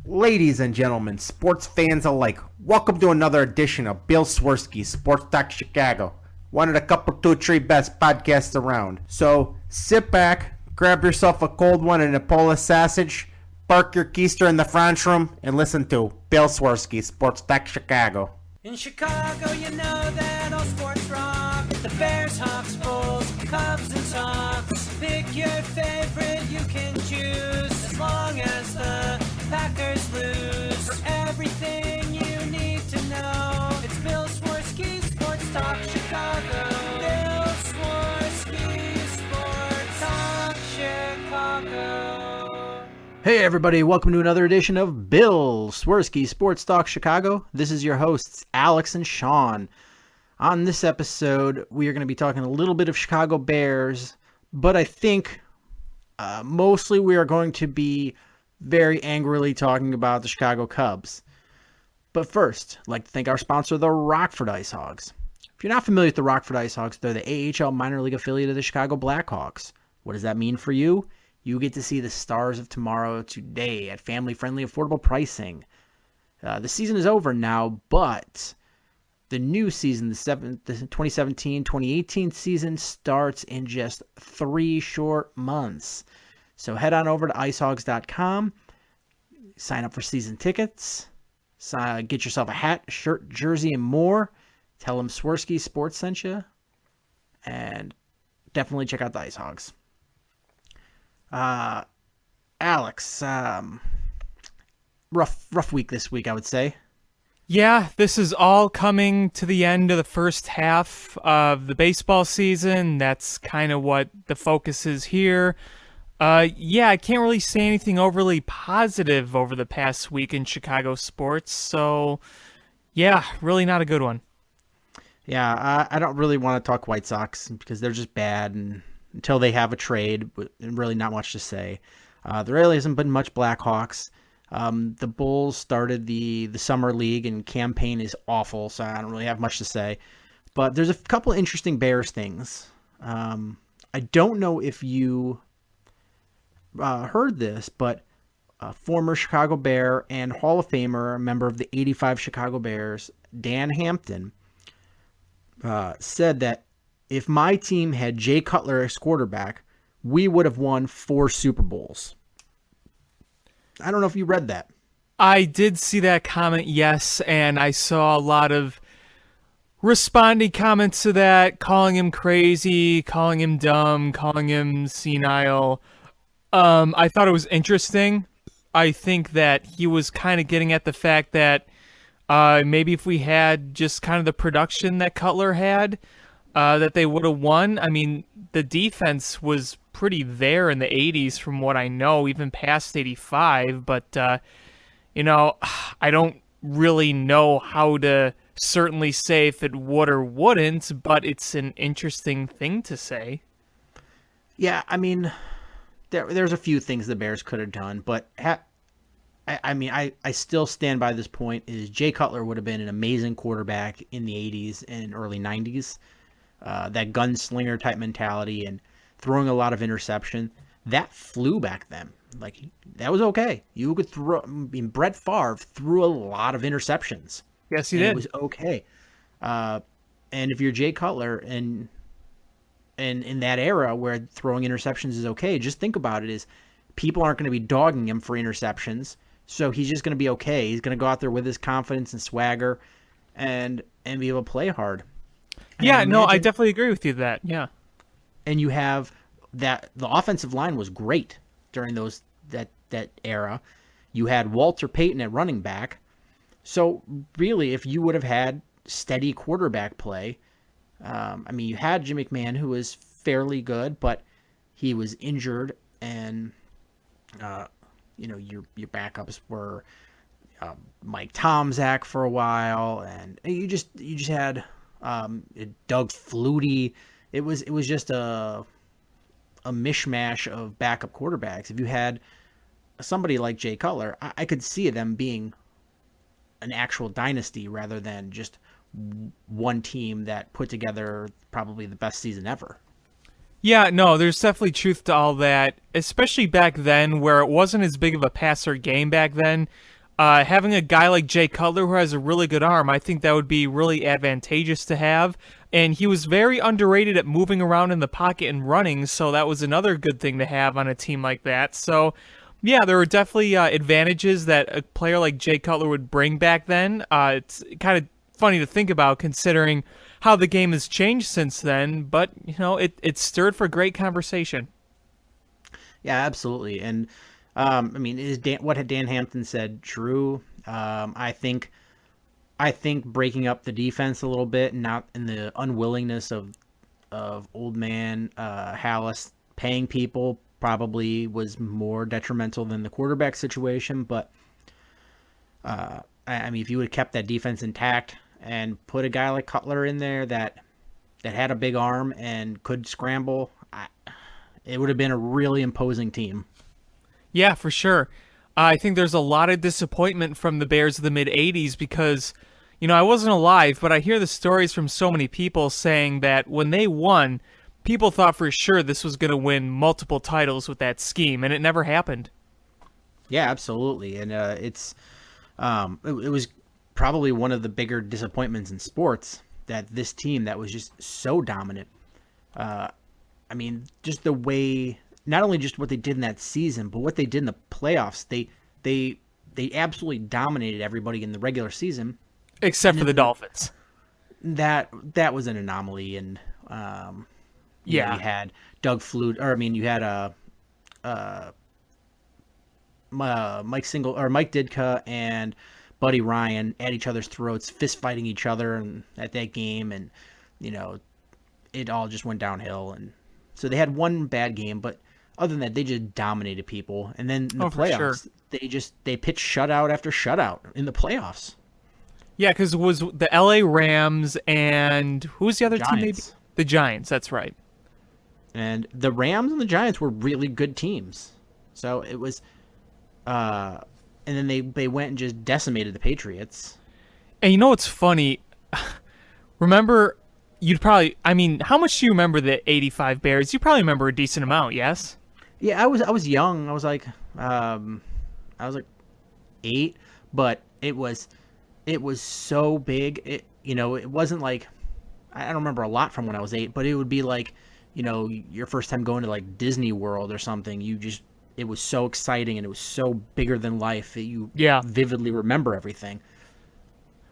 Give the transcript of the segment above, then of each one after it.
Ladies and gentlemen, sports fans alike, welcome to another edition of Bill Swerski, Sports Talk Chicago, one of the couple, two, three best podcasts around. So sit back, grab yourself a cold one and a Polish sausage, park your keister in the French room, and listen to Bill Swerski, Sports Talk Chicago. In Chicago, you know that all sports rock. The Bears, Hawks, Bulls, Cubs, and Sox. Pick your favorite, you can choose. As long as the Packers lose. For everything you need to know, it's Bill Swerski, Sports Talk Chicago. Bill Swerski, Sports Talk Chicago. Hey everybody, welcome to another edition of Bill Swerski Sports Talk Chicago. This is your hosts, Alex and Sean. On this episode, we are going to be talking a little bit of Chicago Bears, but I think mostly we are going to be very angrily talking about the Chicago Cubs. But first, I'd like to thank our sponsor, the Rockford Ice Hogs. If you're not familiar with the Rockford Ice Hogs, they're the AHL minor league affiliate of the Chicago Blackhawks. What does that mean for you? You get to see the stars of tomorrow today at family-friendly, affordable pricing. The season is over now, but the new season, the 2017-2018 season, starts in just 3 short months. So head on over to icehogs.com, sign up for season tickets, get yourself a hat, shirt, jersey, and more. Tell them Swerski Sports sent you, and definitely check out the Ice Hogs. Alex, rough week this week, I would say. Yeah, this is all coming to the end of the first half of the baseball season. That's kind of what the focus is here. I can't really say anything overly positive over the past week in Chicago sports. So, yeah, really not a good one. Yeah, I don't really want to talk White Sox because they're just bad, and until they have a trade, really not much to say. There really hasn't been much Blackhawks. The Bulls started the summer league, and campaign is awful, so I don't really have much to say. But there's a couple of interesting Bears things. I don't know if you heard this, but former Chicago Bear and Hall of Famer, a member of the 85 Chicago Bears, Dan Hampton, said that if my team had Jay Cutler as quarterback, we would have won 4 Super Bowls. I don't know if you read that. I did see that comment, yes, and I saw a lot of responding comments to that, calling him crazy, calling him dumb, calling him senile. I thought it was interesting. I think that he was kind of getting at the fact that maybe if we had just kind of the production that Cutler had, that they would have won. I mean, the defense was pretty there in the 80s from what I know, even past 85. But, I don't really know how to certainly say if it would or wouldn't, but it's an interesting thing to say. Yeah, I mean, there's a few things the Bears could have done, but I still stand by this point, is Jay Cutler would have been an amazing quarterback in the 80s and early 90s. That gunslinger type mentality and throwing a lot of interception, that flew back then. Like, that was okay. You could throw. I mean, Brett Favre threw a lot of interceptions. Yes, he did. It was okay. And if you're Jay Cutler and in that era where throwing interceptions is okay, just think about it: is people aren't going to be dogging him for interceptions, so he's just going to be okay. He's going to go out there with his confidence and swagger, and be able to play hard. Yeah, no, I definitely agree with you that, yeah. And you have that the offensive line was great during that era. You had Walter Payton at running back. So really, if you would have had steady quarterback play, you had Jim McMahon, who was fairly good, but he was injured, and your backups were Mike Tomczak for a while, and you just had Doug Flutie. It was just a mishmash of backup quarterbacks. If you had somebody like Jay Cutler, I could see them being an actual dynasty rather than just one team that put together probably the best season ever. Yeah, no, there's definitely truth to all that, especially back then where it wasn't as big of a passer game back then. having a guy like Jay Cutler who has a really good arm, I think that would be really advantageous to have. And he was very underrated at moving around in the pocket and running, so that was another good thing to have on a team like that. So, yeah, there were definitely advantages that a player like Jay Cutler would bring back then. It's kind of funny to think about considering how the game has changed since then, but, it stirred for great conversation. Yeah, absolutely. And, what had Dan Hampton said true? I think breaking up the defense a little bit, not in the unwillingness of old man Hallis paying people, probably was more detrimental than the quarterback situation. But if you would have kept that defense intact and put a guy like Cutler in there that had a big arm and could scramble, it would have been a really imposing team. Yeah, for sure. I think there's a lot of disappointment from the Bears of the mid-'80s because, I wasn't alive, but I hear the stories from so many people saying that when they won, people thought for sure this was going to win multiple titles with that scheme, and it never happened. Yeah, absolutely. And it was probably one of the bigger disappointments in sports that this team that was just so dominant. Just the way, not only just what they did in that season, but what they did in the playoffs. They absolutely dominated everybody in the regular season. Except for the Dolphins. That was an anomaly, and you had Doug Flutie, you had Mike Ditka and Buddy Ryan at each other's throats, fist fighting each other at that game, and it all just went downhill. And so they had one bad game, but other than that, they just dominated people. And then in the playoffs, they pitched shutout after shutout in the playoffs. Yeah, because it was the LA Rams and who was the other team? The Giants, that's right. And the Rams and the Giants were really good teams. So it was, and then they went and just decimated the Patriots. And you know what's funny? Remember, how much do you remember the '85 Bears? You probably remember a decent amount, yes? Yeah, I was young. I was like 8, but it was so big. It wasn't like, I don't remember a lot from when I was 8, but it would be like, your first time going to like Disney World or something. It was so exciting and it was so bigger than life that you vividly remember everything.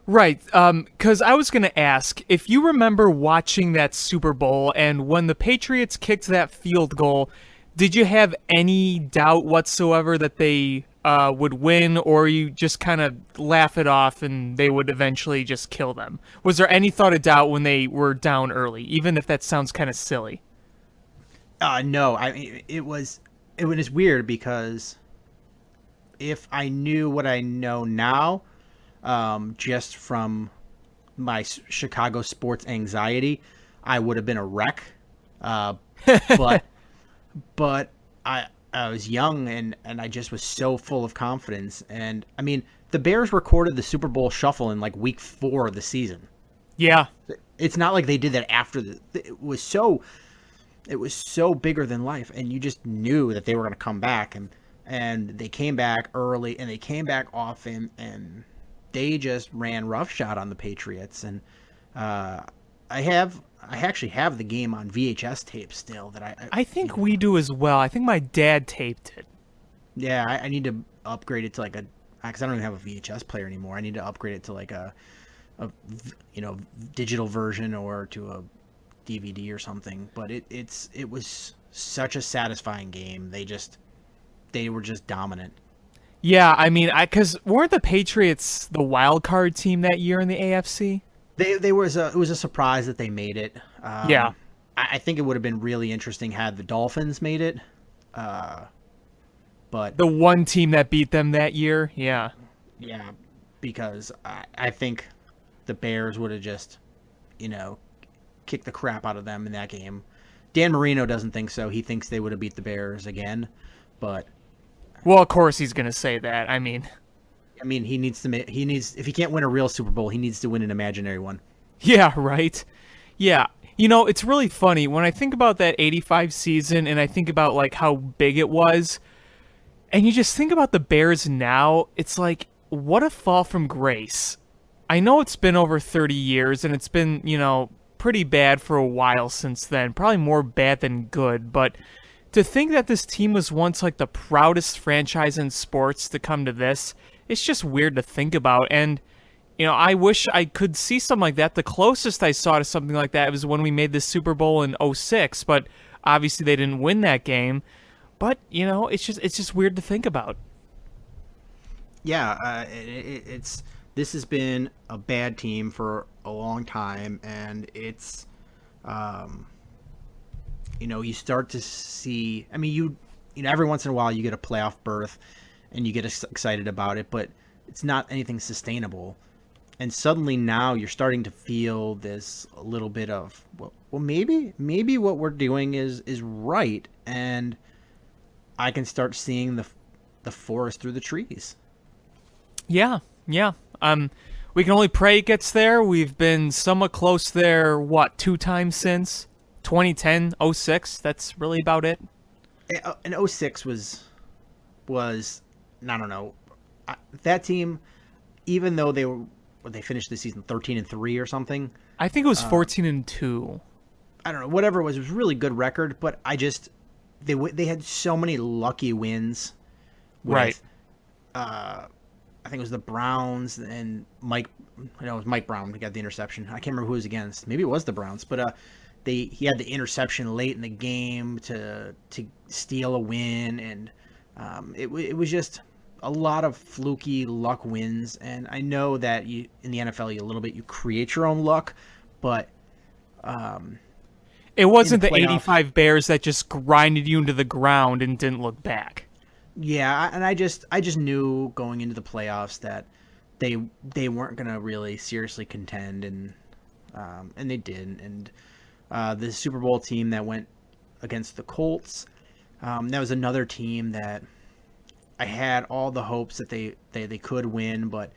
Right, because I was going to ask, if you remember watching that Super Bowl and when the Patriots kicked that field goal, did you have any doubt whatsoever that they would win, or you just kind of laugh it off and they would eventually just kill them? Was there any thought of doubt when they were down early, even if that sounds kind of silly? No, it was weird because if I knew what I know now, just from my Chicago sports anxiety, I would have been a wreck. But I was young and I just was so full of confidence. And the Bears recorded the Super Bowl shuffle in like week 4 of the season. Yeah. It's not like they did that after it was so bigger than life, and you just knew that they were going to come back, and they came back early and they came back often, and they just ran roughshod on the Patriots. And I actually have the game on VHS tape still that I think we do as well. I think my dad taped it. Yeah, I need to upgrade it to like because I don't even have a VHS player anymore. I need to upgrade it to like a digital version or to a DVD or something. But it was such a satisfying game. They were just dominant. Yeah, because weren't the Patriots the wild card team that year in the AFC? It was a surprise that they made it. Yeah. I think it would have been really interesting had the Dolphins made it. But the one team that beat them that year, yeah. Yeah, because I think the Bears would have just, kicked the crap out of them in that game. Dan Marino doesn't think so. He thinks they would have beat the Bears again, but... Well, of course he's going to say that. He needs to if he can't win a real Super Bowl, he needs to win an imaginary one. Yeah, right. Yeah. It's really funny when I think about that 85 season and I think about like how big it was, and you just think about the Bears now, it's like what a fall from grace. I know it's been over 30 years, and it's been, pretty bad for a while since then. Probably more bad than good, but to think that this team was once like the proudest franchise in sports to come to this, it's just weird to think about. And, I wish I could see something like that. The closest I saw to something like that was when we made the Super Bowl in '06, but obviously they didn't win that game. But, it's just weird to think about. Yeah, this has been a bad team for a long time, and it's, you start to see. I mean, every once in a while you get a playoff berth, and you get excited about it, but it's not anything sustainable. And suddenly now you're starting to feel this a little bit of, well, maybe what we're doing is right, and I can start seeing the forest through the trees. Yeah. We can only pray it gets there. We've been somewhat close there, 2 times since? 2010, '06, that's really about it. And '06 was, I don't know, that team, even though they finished the season 13-3 or something. I think it was 14-2. I don't know, whatever it was a really good record, but they had so many lucky wins. Right. I think it was the Browns and it was Mike Brown who got the interception. I can't remember who it was against. Maybe it was the Browns, but he had the interception late in the game to steal a win, and it was just a lot of fluky luck wins. And I know that in the NFL you create your own luck, but it wasn't the 85 Bears that just grinded you into the ground and didn't look back. Yeah, and I just knew going into the playoffs that they weren't going to really seriously contend, and they didn't. And the Super Bowl team that went against the Colts, that was another team that I had all the hopes that they could win, but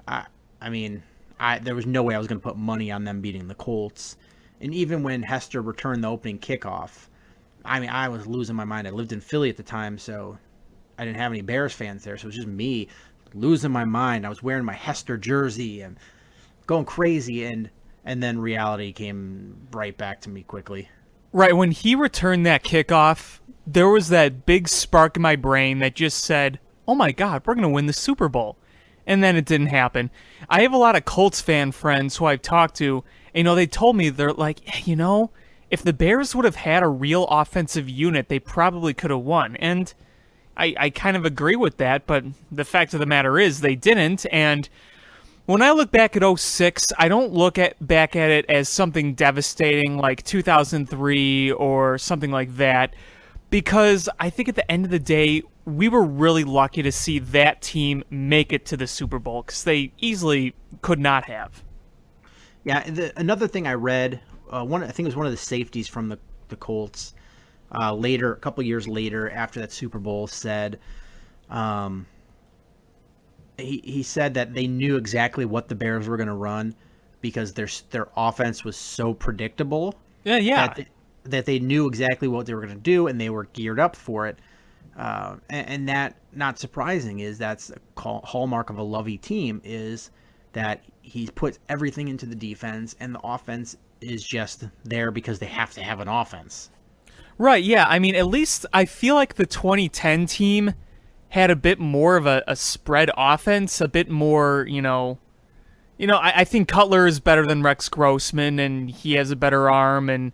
there was no way I was going to put money on them beating the Colts. And even when Hester returned the opening kickoff, I was losing my mind. I lived in Philly at the time, so I didn't have any Bears fans there, so it was just me losing my mind. I was wearing my Hester jersey and going crazy, and then reality came right back to me quickly. Right, when he returned that kickoff, there was that big spark in my brain that just said, oh my God, we're going to win the Super Bowl. And then it didn't happen. I have a lot of Colts fan friends who I've talked to, and, they told me, they're like, if the Bears would have had a real offensive unit, they probably could have won. And I kind of agree with that, but the fact of the matter is they didn't. And when I look back at '06, I don't look back at it as something devastating like 2003 or something like that, because I think at the end of the day, we were really lucky to see that team make it to the Super Bowl, because they easily could not have. Yeah, another thing I read, I think it was one of the safeties from the Colts, later, a couple years later, after that Super Bowl, said, he said that they knew exactly what the Bears were going to run because their offense was so predictable. Yeah. That they knew exactly what they were going to do, and they were geared up for it. And that, not surprising, is that's a hallmark of a Lovey team, is that he puts everything into the defense, and the offense is just there because they have to have an offense. Right, yeah. At least I feel like the 2010 team had a bit more of a spread offense, a bit more, I think Cutler is better than Rex Grossman, and he has a better arm, and,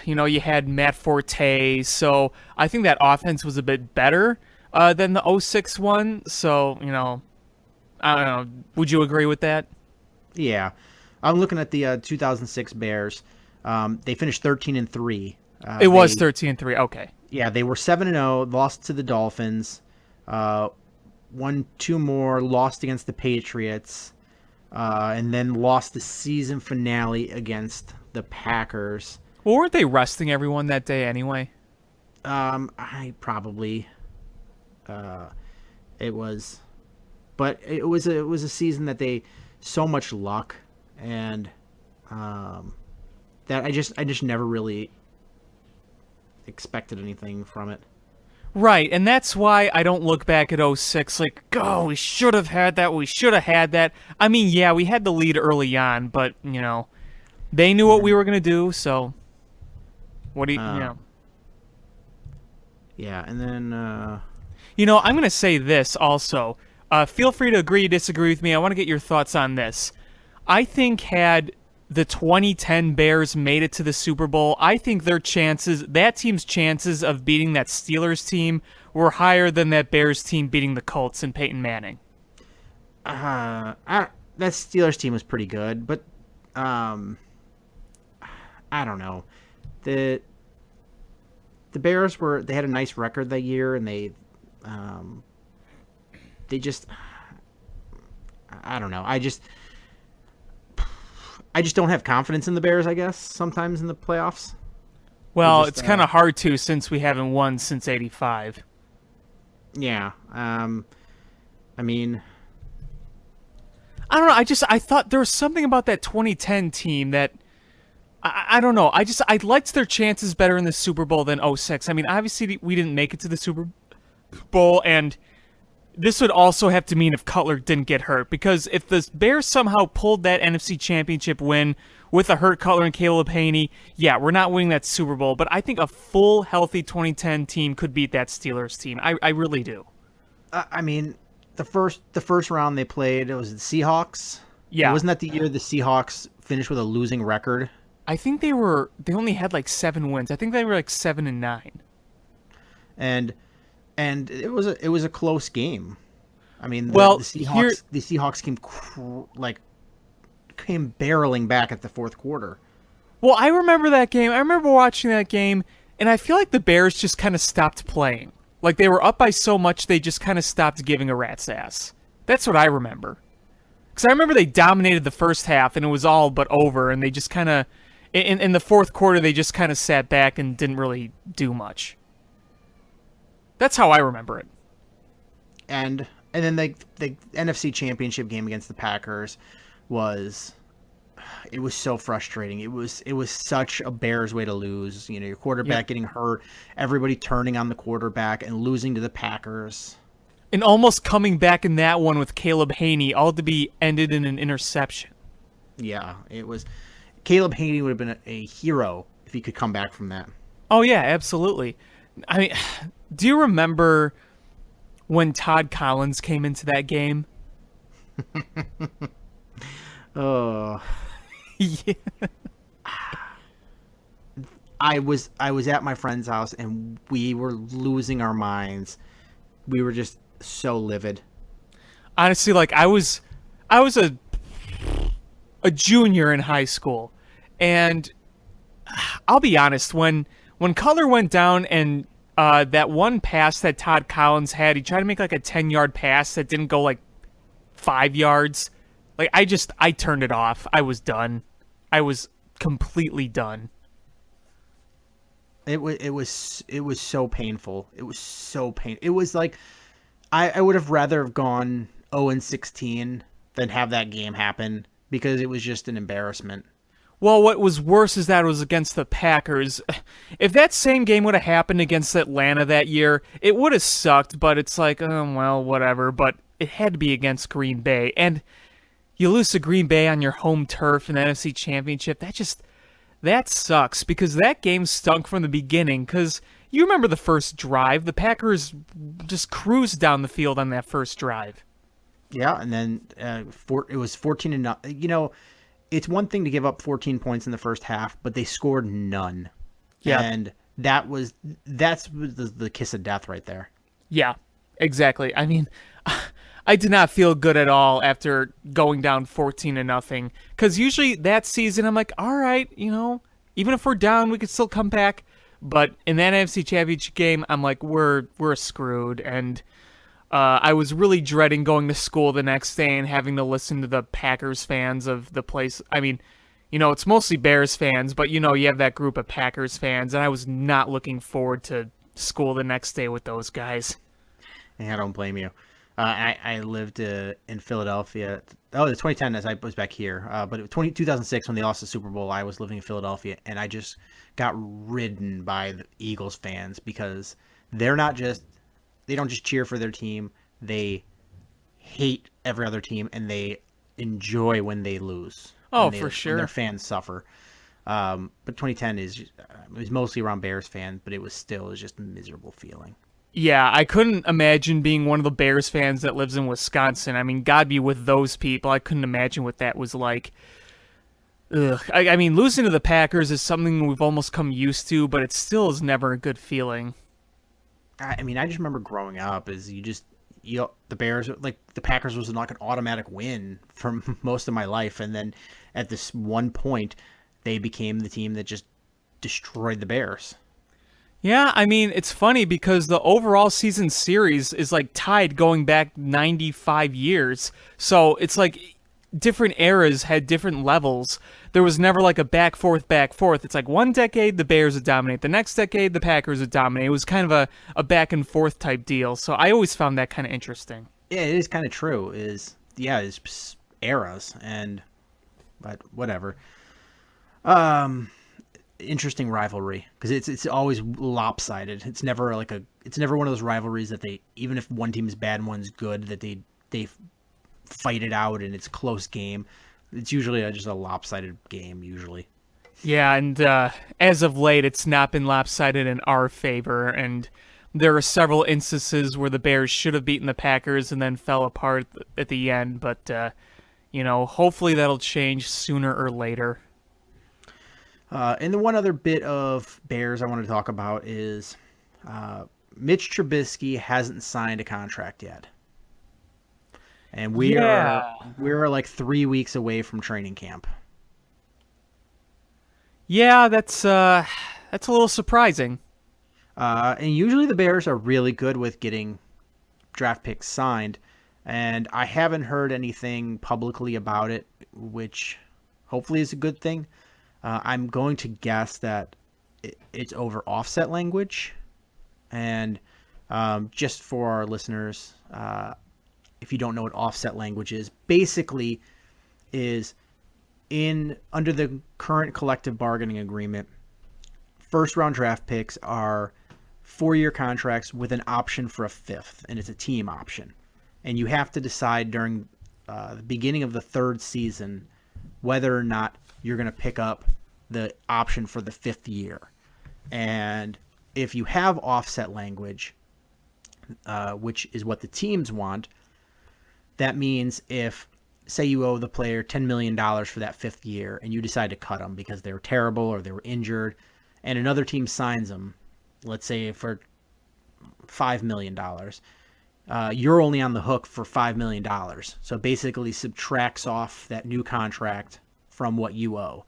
you had Matt Forte, so I think that offense was a bit better than the '06 one, so, I don't know. Would you agree with that? Yeah. I'm looking at the 2006 Bears. They finished 13-3. It was 13-3. Okay. Yeah, they were 7-0, lost to the Dolphins, won 2 more, lost against the Patriots, and then lost the season finale against the Packers. Well, weren't they resting everyone that day anyway? I probably. It was, but it was a season that they so much luck, and that I just never really expected anything from it. Right, and that's why I don't look back at '06 like, oh, we should have had that, we should have had that. I mean, yeah, we had the lead early on, but, they knew what we were going to do, so what do you, Yeah, and then... I'm going to say this also. Feel free to agree, disagree with me. I want to get your thoughts on this. I think had the 2010 Bears made it to the Super Bowl, I think that team's chances of beating that Steelers team were higher than that Bears team beating the Colts and Peyton Manning. That Steelers team was pretty good, but I don't know. The Bears they had a nice record that year, and they just, I don't know. I just don't have confidence in the Bears, I guess, sometimes in the playoffs. Well, it's kind of hard to since we haven't won since '85. Yeah. I mean, I don't know. I thought there was something about that 2010 team that I don't know. I liked their chances better in the Super Bowl than '06. I mean, obviously we didn't make it to the Super Bowl, and this would also have to mean if Cutler didn't get hurt, because if the Bears somehow pulled that NFC Championship win with a hurt Cutler and Caleb Haney, yeah, we're not winning that Super Bowl, but I think a full, healthy 2010 team could beat that Steelers team. I really do. I mean, the first round they played, it was the Seahawks. Yeah. Wasn't that the year the Seahawks finished with a losing record? I think they only had like 7 wins. I think they were like 7-9. And it was a close game. I mean, the Seahawks came barreling back at the fourth quarter. Well, I remember that game. I remember watching that game, and I feel like the Bears just kind of stopped playing. Like they were up by so much, they just kind of stopped giving a rat's ass. That's what I remember. Because I remember they dominated the first half, and it was all but over, and they just kind of, in the fourth quarter, they just kind of sat back and didn't really do much. That's how I remember it. And then the NFC Championship game against the Packers was so frustrating. It was such a Bears way to lose. Your quarterback getting hurt, everybody turning on the quarterback and losing to the Packers. And almost coming back in that one with Caleb Haney, all to be ended in an interception. Yeah, it was. Caleb Haney would have been a hero if he could come back from that. Oh, yeah, absolutely. I mean, do you remember when Todd Collins came into that game? Oh. Yeah. I was at my friend's house and we were losing our minds. We were just so livid. Honestly, like I was a junior in high school, and I'll be honest, when Cutler went down and that one pass that Todd Collins had, he tried to make like a 10-yard pass that didn't go like 5 yards. Like I turned it off. I was done. I was completely done. It was so painful. It was so painful. It was like I would have rather have gone 0-16 than have that game happen, because it was just an embarrassment. Well, what was worse is that it was against the Packers. If that same game would have happened against Atlanta that year, it would have sucked, but it's like, oh, well, whatever. But it had to be against Green Bay. And you lose to Green Bay on your home turf in the NFC Championship. That sucks, because that game stunk from the beginning, because you remember the first drive. The Packers just cruised down the field on that first drive. Yeah, and then it was 14-0. It's one thing to give up 14 points in the first half, but they scored none. Yeah. And that's the kiss of death right there. Yeah, exactly. I mean, I did not feel good at all after going down 14-0, because usually that season I'm like, all right, even if we're down, we could still come back. But in that NFC Championship game, I'm like, we're screwed. And I was really dreading going to school the next day and having to listen to the Packers fans of the place. I mean, it's mostly Bears fans, but you have that group of Packers fans, and I was not looking forward to school the next day with those guys. Yeah, I don't blame you. I lived in Philadelphia. Oh, the 2010 as I was back here. But 2006 when they lost the Super Bowl, I was living in Philadelphia, and I just got ridden by the Eagles fans because they don't just cheer for their team, they hate every other team, and they enjoy when they lose. Oh, when for sure. When their fans suffer. But 2010 it was mostly around Bears fans, but it was just a miserable feeling. Yeah, I couldn't imagine being one of the Bears fans that lives in Wisconsin. I mean, God be with those people. I couldn't imagine what that was like. Ugh. I mean, losing to the Packers is something we've almost come used to, but it still is never a good feeling. I mean, I just remember growing up as the Bears, like the Packers was like an automatic win for most of my life. And then at this one point, they became the team that just destroyed the Bears. Yeah, I mean, it's funny because the overall season series is like tied going back 95 years. So it's like different eras had different levels. There was never like a back forth. It's like one decade the Bears would dominate, the next decade the Packers would dominate. It was kind of a back and forth type deal. So I always found that kind of interesting. Yeah, it is kind of true. It's eras, but whatever. Interesting rivalry because it's always lopsided. It's never one of those rivalries that even if one team is bad and one's good, that they fight it out and it's a close game. It's usually just a lopsided game usually. Yeah, and as of late, it's not been lopsided in our favor, and there are several instances where the Bears should have beaten the Packers and then fell apart at the end, but hopefully that'll change sooner or later. And the one other bit of Bears I want to talk about is Mitch Trubisky hasn't signed a contract yet. And we're like 3 weeks away from training camp. Yeah, that's a little surprising. And usually the Bears are really good with getting draft picks signed. And I haven't heard anything publicly about it, which hopefully is a good thing. I'm going to guess that it's over offset language. And just for our listeners, if you don't know what offset language is, basically is under the current collective bargaining agreement, first round draft picks are 4-year contracts with an option for a fifth, and it's a team option. And you have to decide during the beginning of the third season whether or not you're going to pick up the option for the 5th year. And if you have offset language, which is what the teams want, that means if, say you owe the player $10 million for that 5th year and you decide to cut them because they were terrible or they were injured, and another team signs them, let's say for $5 million, you're only on the hook for $5 million. So basically subtracts off that new contract from what you owe.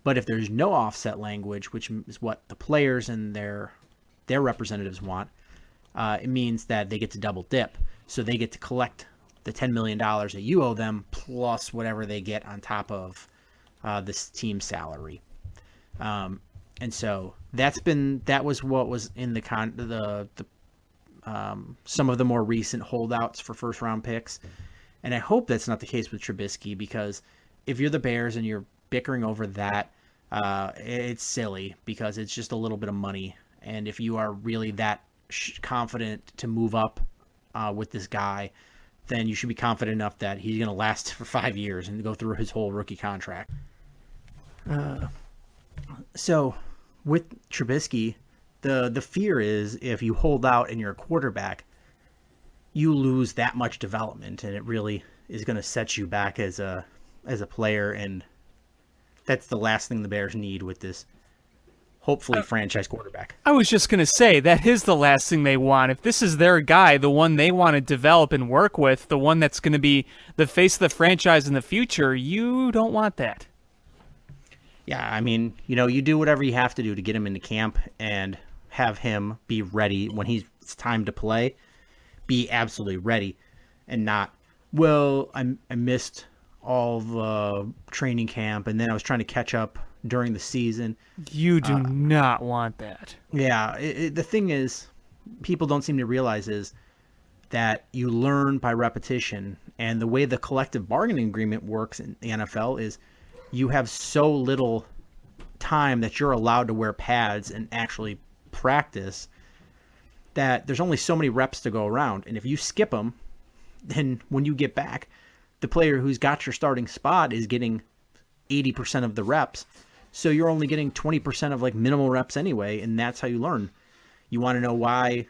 But if there's no offset language, which is what the players and their representatives want, it means that they get to double dip. So they get to collect the $10 million that you owe them plus whatever they get on top of this team salary. And so that was what was in the some of the more recent holdouts for first round picks. And I hope that's not the case with Trubisky, because if you're the Bears and you're bickering over that, it's silly because it's just a little bit of money. And if you are really that confident to move up with this guy, then you should be confident enough that he's going to last for 5 years and go through his whole rookie contract. So with Trubisky, the fear is if you hold out and you're a quarterback, you lose that much development, and it really is going to set you back as a player, and that's the last thing the Bears need with this hopefully franchise quarterback. I was just going to say, that is the last thing they want. If this is their guy, the one they want to develop and work with, the one that's going to be the face of the franchise in the future, you don't want that. Yeah, I mean, you do whatever you have to do to get him into camp and have him be ready when it's time to play, be absolutely ready, and not, well, I missed all the training camp and then I was trying to catch up during the season. You do not want that. Yeah, the thing is, people don't seem to realize is that you learn by repetition, and the way the collective bargaining agreement works in the NFL is you have so little time that you're allowed to wear pads and actually practice that there's only so many reps to go around. And if you skip them, then when you get back, the player who's got your starting spot is getting 80% of the reps. So you're only getting 20% of like minimal reps anyway. And that's how you learn. You want to know why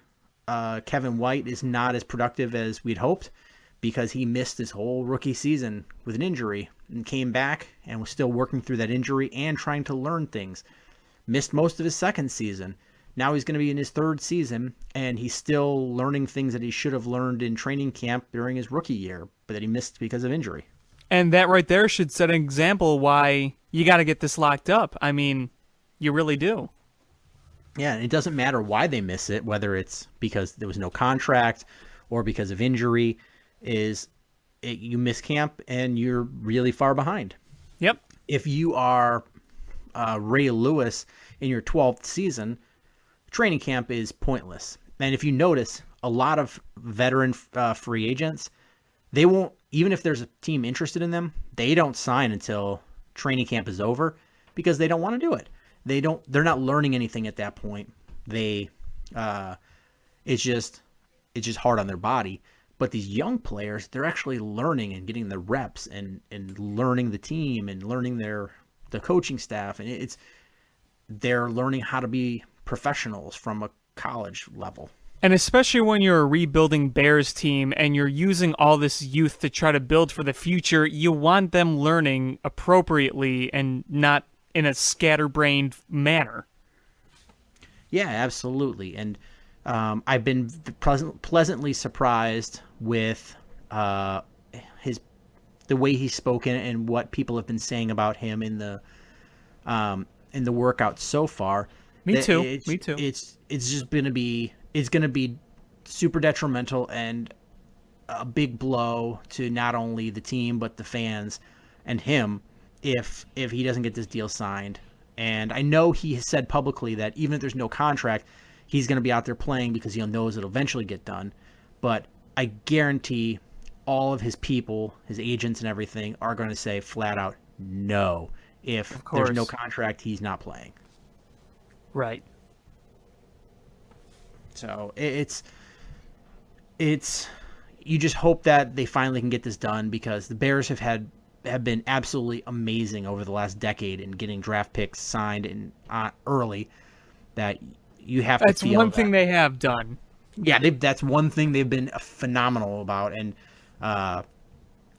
Kevin White is not as productive as we'd hoped? Because he missed his whole rookie season with an injury and came back and was still working through that injury and trying to learn things. Missed most of his second season. Now he's going to be in his third season, and he's still learning things that he should have learned in training camp during his rookie year, but that he missed because of injury. And that right there should set an example why you got to get this locked up. I mean, you really do. Yeah, and it doesn't matter why they miss it, whether it's because there was no contract or because of injury. You miss camp and you're really far behind. Yep. If you are Ray Lewis in your 12th season, training camp is pointless. And if you notice, a lot of veteran free agents, they won't, even if there's a team interested in them, they don't sign until training camp is over because they don't want to do it. They're not learning anything at that point. It's just hard on their body. But these young players, they're actually learning and getting the reps and learning the team and learning the coaching staff. And they're learning how to be professionals from a college level. And especially when you're a rebuilding Bears team and you're using all this youth to try to build for the future, you want them learning appropriately and not in a scatterbrained manner. Yeah, absolutely. And I've been pleasantly surprised with the way he's spoken and what people have been saying about him in the workout so far. Me too. It's just going to be super detrimental and a big blow to not only the team but the fans and him if he doesn't get this deal signed. And I know he has said publicly that even if there's no contract, he's going to be out there playing because he knows it'll eventually get done. But I guarantee all of his people, his agents and everything, are going to say flat out no. If there's no contract, he's not playing. Right. So it's you just hope that they finally can get this done because the Bears have been absolutely amazing over the last decade in getting draft picks signed and early. That you have to. That's one thing they have done. Yeah, that's one thing they've been phenomenal about, and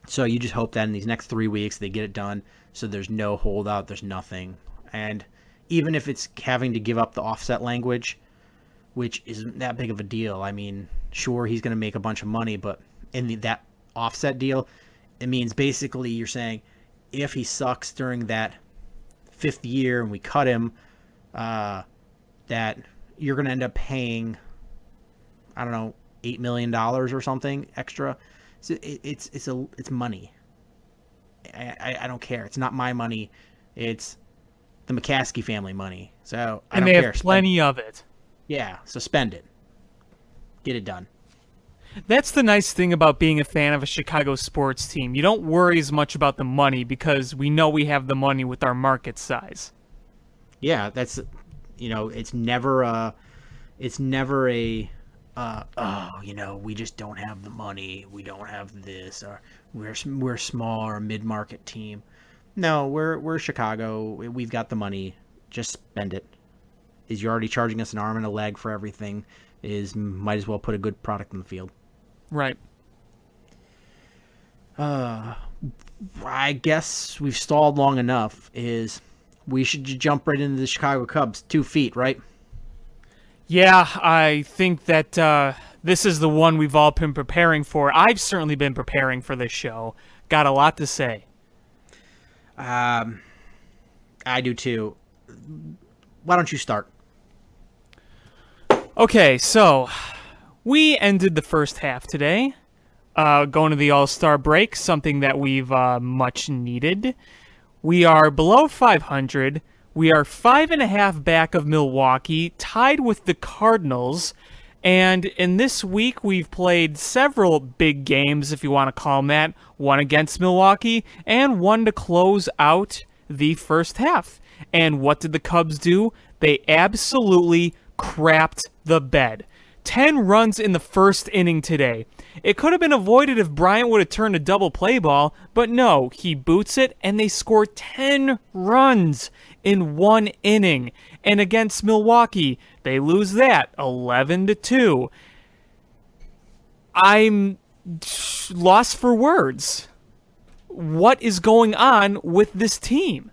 so you just hope that in these next 3 weeks they get it done. So there's no holdout, there's nothing, and even if it's having to give up the offset language, which isn't that big of a deal. I mean, sure, he's going to make a bunch of money, but in that offset deal, it means basically you're saying if he sucks during that 5th year and we cut him, that you're going to end up paying, I don't know, $8 million or something extra. So it's money. I don't care. It's not my money. It's the McCaskey family money. So I don't care. And they have plenty of it. Yeah, so spend it. Get it done. That's the nice thing about being a fan of a Chicago sports team. You don't worry as much about the money because we know we have the money with our market size. Yeah, that's, it's never a, we just don't have the money. We don't have this, or we're small or mid-market team. No, we're Chicago. We've got the money. Just spend it. Is you're already charging us an arm and a leg for everything? Might as well put a good product in the field. Right. I guess we've stalled long enough. We should jump right into the Chicago Cubs. 2 feet, right? Yeah, I think that this is the one we've all been preparing for. I've certainly been preparing for this show. Got a lot to say. I do too. Why don't you start? Okay, so we ended the first half today, going to the All-Star break, something that we've much needed. We are below 500. We are 5.5 back of Milwaukee, tied with the Cardinals. And in this week, we've played several big games, if you want to call them that. One against Milwaukee, and one to close out the first half. And what did the Cubs do? They absolutely crapped the bed. 10 runs in the first inning today. It could have been avoided if Bryant would have turned a double play ball, but no, he boots it, and they score 10 runs in 1 inning. And against Milwaukee, they lose that 11-2. I'm lost for words. What is going on with this team?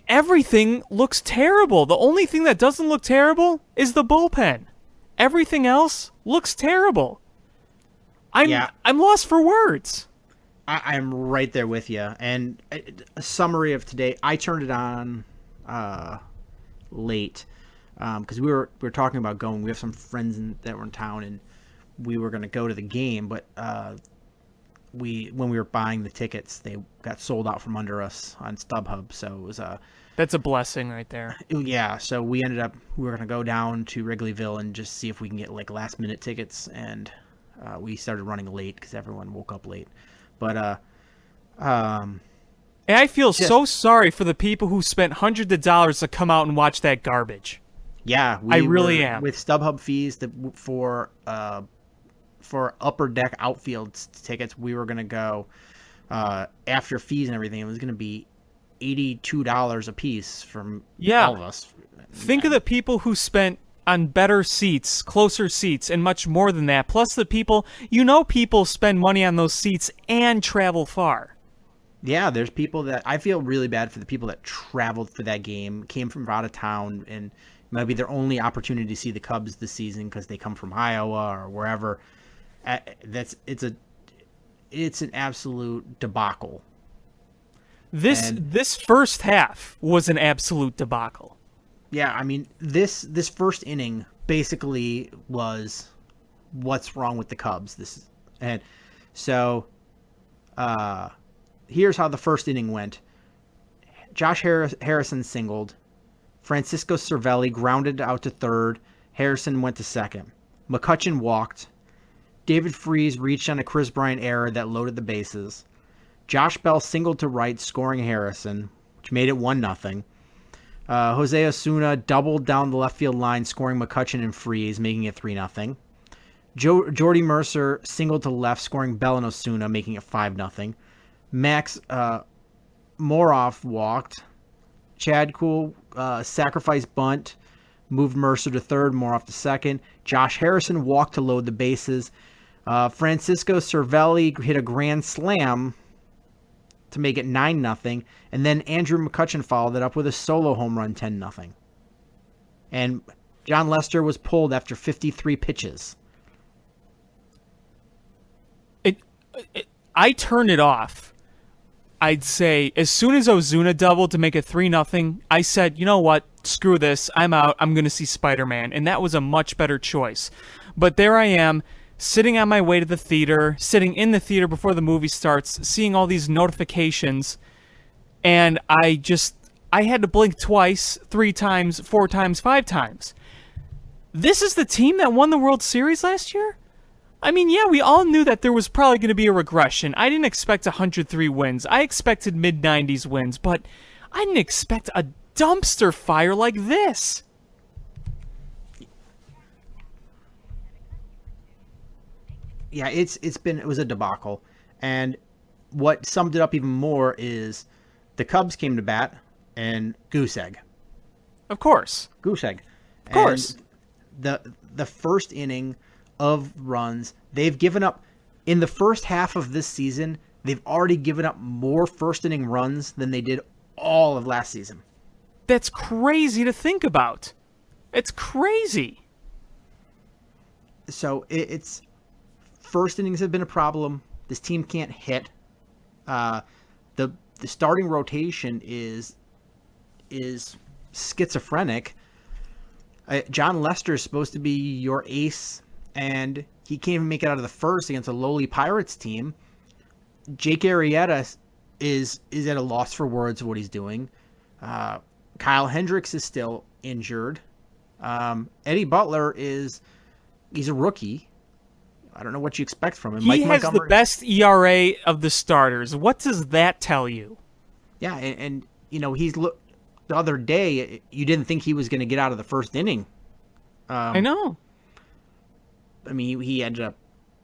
Everything looks terrible. The only thing that doesn't look terrible is the bullpen. Everything else looks terrible. I'm lost for words. I'm right there with you. And a summary of today, I turned it on late because we were talking about going. We have some friends that were in town, and we were going to go to the game, but when we were buying the tickets, they got sold out from under us on StubHub. So it was that's a blessing right there. Yeah, so we were going to go down to Wrigleyville and just see if we can get like last minute tickets, and we started running late because everyone woke up late. But and I feel so sorry for the people who spent hundreds of dollars to come out and watch that garbage. Yeah, I really am. With StubHub fees for upper deck outfield tickets, we were going to go after fees and everything. It was going to be $82 a piece from all of us. Think of the people who spent on better seats, closer seats, and much more than that. Plus the people, people spend money on those seats and travel far. Yeah, there's people that I feel really bad for the people that traveled for that game, came from out of town, and might be their only opportunity to see the Cubs this season because they come from Iowa or wherever. It's an absolute debacle. This first half was an absolute debacle. Yeah, I mean, this first inning basically was what's wrong with the Cubs. Here's how the first inning went. Josh Harrison singled. Francisco Cervelli grounded out to third. Harrison went to second. McCutchen walked. David Freese reached on a Chris Bryant error that loaded the bases. Josh Bell singled to right, scoring Harrison, which made it 1-0. Jose Osuna doubled down the left field line, scoring McCutchen and Freese, making it 3-0. Jordy Mercer singled to left, scoring Bell and Osuna, making it 5-0. Max Moroff walked. Chad Kuhl sacrifice bunt, moved Mercer to third, Moroff to second. Josh Harrison walked to load the bases. Francisco Cervelli hit a grand slam to make it 9-0, and then Andrew McCutchen followed it up with a solo home run, 10-0. And John Lester was pulled after 53 pitches. I turned it off. I'd say as soon as Ozuna doubled to make it 3-0, I said, you know what? Screw this. I'm out. I'm going to see Spider-Man. And that was a much better choice. But there I am, sitting on my way to the theater, sitting in the theater before the movie starts, seeing all these notifications, and I had to blink twice, 3 times, 4 times, 5 times. This is the team that won the World Series last year? I mean, yeah, we all knew that there was probably going to be a regression. I didn't expect 103 wins. I expected mid-90s wins, but I didn't expect a dumpster fire like this. Yeah, it was a debacle. And what summed it up even more is the Cubs came to bat and goose egg. Of course. Goose egg. Of course. And the first inning of runs, they've given up in the first half of this season, they've already given up more first inning runs than they did all of last season. That's crazy to think about. It's crazy. So it's first innings have been a problem. This team can't hit. The starting rotation is schizophrenic. John Lester is supposed to be your ace, and he can't even make it out of the first against a lowly Pirates team. Jake Arrieta is at a loss for words of what he's doing. Kyle Hendricks is still injured. Eddie Butler he's a rookie. I don't know what you expect from him. He has the best ERA of the starters. What does that tell you? Yeah, and the other day, you didn't think he was going to get out of the first inning. I know. I mean, he ended up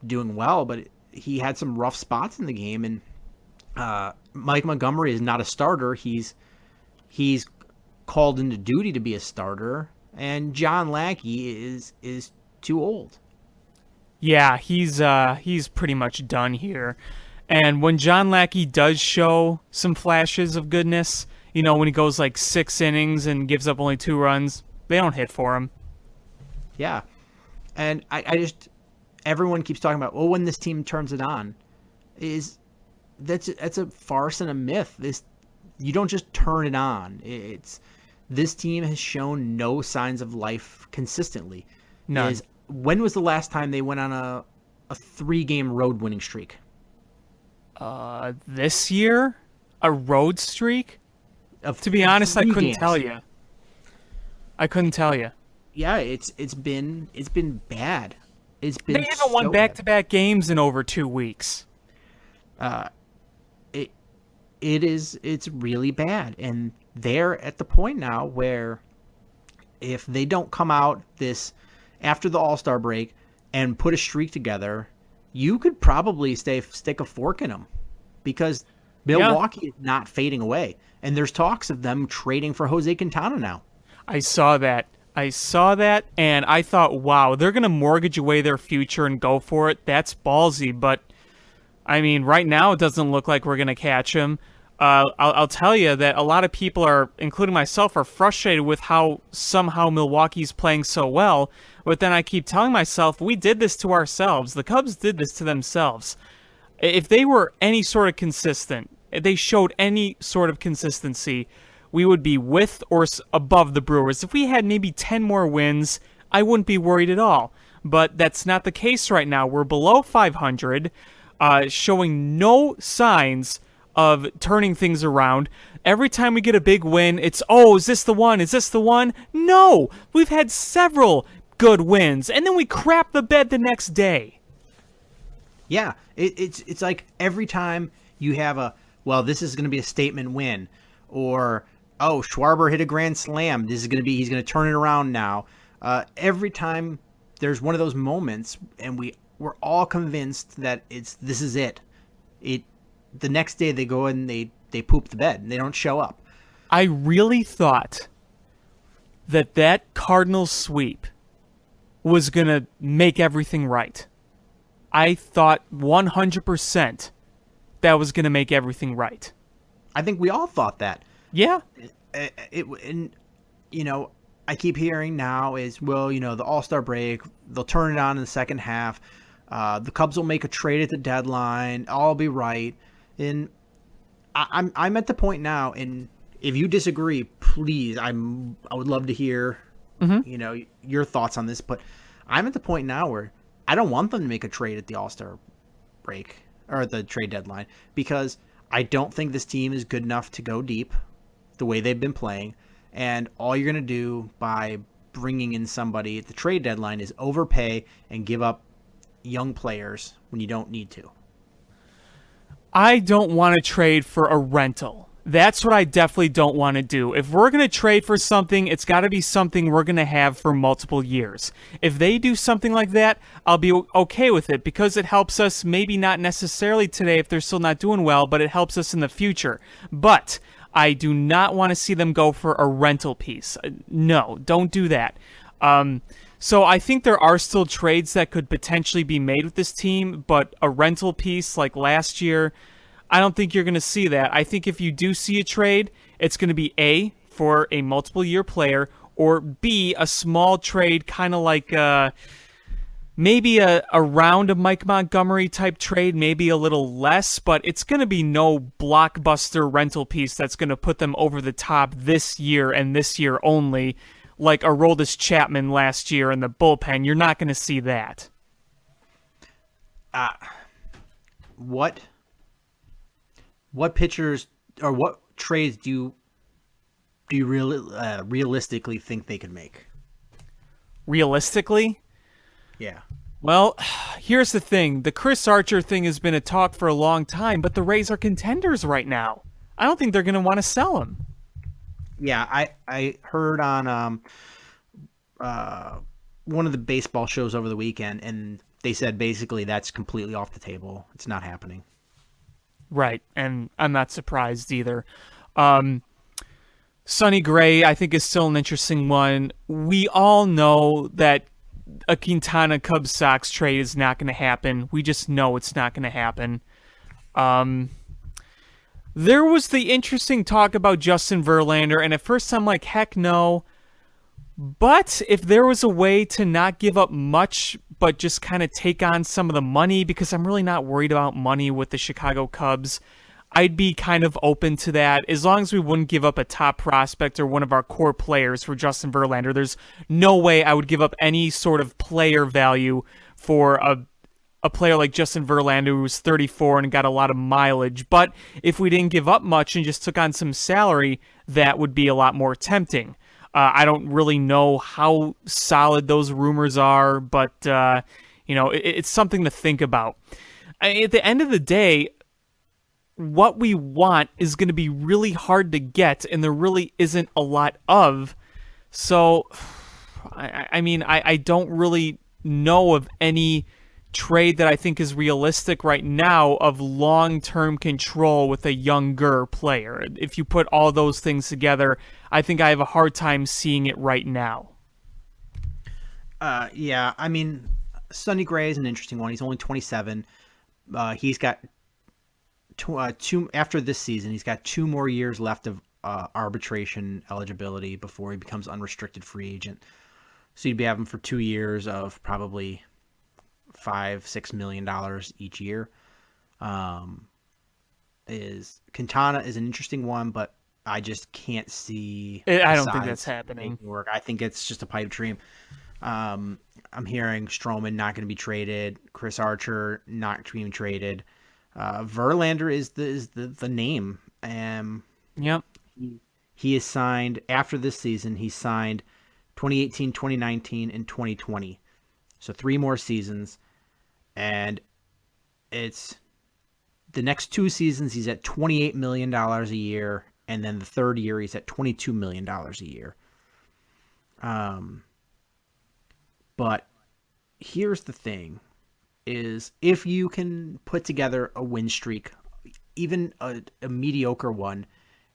doing well, but he had some rough spots in the game. And Mike Montgomery is not a starter. He's called into duty to be a starter, and John Lackey is too old. Yeah, he's pretty much done here. And when John Lackey does show some flashes of goodness, when he goes like 6 innings and gives up only 2 runs, they don't hit for him. Yeah. And I just, everyone keeps talking about, when this team turns it on, that's a farce and a myth. You don't just turn it on. This team has shown no signs of life consistently. None. When was the last time they went on a 3-game road winning streak? This year? A road streak? To be honest, I couldn't tell you. I couldn't tell you. Yeah, it's been bad. It's been. They haven't won back-to-back games in over 2 weeks. It's really bad, and they're at the point now where if they don't come out after the All-Star break and put a streak together, you could probably stick a fork in them, because Milwaukee is not fading away, and there's talks of them trading for Jose Quintana now. I saw that, and I thought, wow, they're going to mortgage away their future and go for it. That's ballsy, but, I mean, right now it doesn't look like we're going to catch him. I'll tell you that a lot of people are, including myself, are frustrated with how somehow Milwaukee's playing so well, but then I keep telling myself, we did this to ourselves. The Cubs did this to themselves. If they were any sort of consistent, if they showed any sort of consistency, we would be with or above the Brewers. If we had maybe 10 more wins, I wouldn't be worried at all. But that's not the case right now. We're below 500, showing no signs of turning things around. Every time we get a big win, it's, is this the one? Is this the one? No! We've had several good wins, and then we crap the bed the next day. Yeah, it's like every time you have this is going to be a statement win, or Schwarber hit a grand slam, he's going to turn it around now. Every time there's one of those moments, and we're all convinced that this is it. The next day they go and they poop the bed and they don't show up. I really thought that Cardinals sweep was going to make everything right. I thought 100% that was going to make everything right. I think we all thought that. Yeah. I keep hearing now the All-Star break, they'll turn it on in the second half. The Cubs will make a trade at the deadline. I'll be right. And I'm at the point now, and if you disagree, please, I would love to hear, your thoughts on this. But I'm at the point now where I don't want them to make a trade at the All-Star break or the trade deadline, because I don't think this team is good enough to go deep the way they've been playing. And all you're going to do by bringing in somebody at the trade deadline is overpay and give up young players when you don't need to. I don't want to trade for a rental. That's what I definitely don't want to do. If we're going to trade for something, it's got to be something we're going to have for multiple years. If they do something like that, I'll be okay with it, because it helps us, maybe not necessarily today if they're still not doing well, but it helps us in the future. But I do not want to see them go for a rental piece. No, don't do that. So I think there are still trades that could potentially be made with this team, but a rental piece like last year, I don't think you're going to see that. I think if you do see a trade, it's going to be A, for a multiple year player, or B, a small trade, kind of like maybe a round of Mike Montgomery type trade, maybe a little less, but it's going to be no blockbuster rental piece that's going to put them over the top this year and this year only, like Aroldis Chapman last year in the bullpen. You're not going to see that. What pitchers or what trades do you really realistically think they could make? Realistically? Yeah. Well, here's the thing. The Chris Archer thing has been a talk for a long time, but the Rays are contenders right now. I don't think they're going to want to sell him. one of the baseball shows over the weekend, and they said basically that's completely off the table. It's not happening. Right, and I'm not surprised either. Sonny Gray, I think, is still an interesting one. We all know that a Quintana Cubs Sox trade is not going to happen. We just know it's not going to happen. There was the interesting talk about Justin Verlander, and at first I'm like, heck no. But if there was a way to not give up much, but just kind of take on some of the money, because I'm really not worried about money with the Chicago Cubs, I'd be kind of open to that, as long as we wouldn't give up a top prospect or one of our core players for Justin Verlander. There's no way I would give up any sort of player value for a player like Justin Verlander, who was 34 and got a lot of mileage. But if we didn't give up much and just took on some salary, that would be a lot more tempting. I don't really know how solid those rumors are, but it's something to think about. At the end of the day, what we want is going to be really hard to get, and there really isn't a lot of. So, I don't really know of any trade that I think is realistic right now of long-term control with a younger player. If you put all those things together, I think I have a hard time seeing it right now. Yeah, Sonny Gray is an interesting one. He's only 27. He's got two after this season. He's got 2 more years left of arbitration eligibility before he becomes unrestricted free agent. So you'd be having for 2 years of probably $5-6 million each year. Quintana is an interesting one, but I just can't see. I don't think that's happening. Work. I think it's just a pipe dream. I'm hearing Stroman not going to be traded. Chris Archer not being traded. Verlander is the name. Yep. He is signed after this season. He signed 2018, 2019, and 2020. So 3 more seasons. And it's the next 2 seasons he's at $28 million a year. And then the third year he's at $22 million a year. But here's the thing, is if you can put together a win streak, even a mediocre one,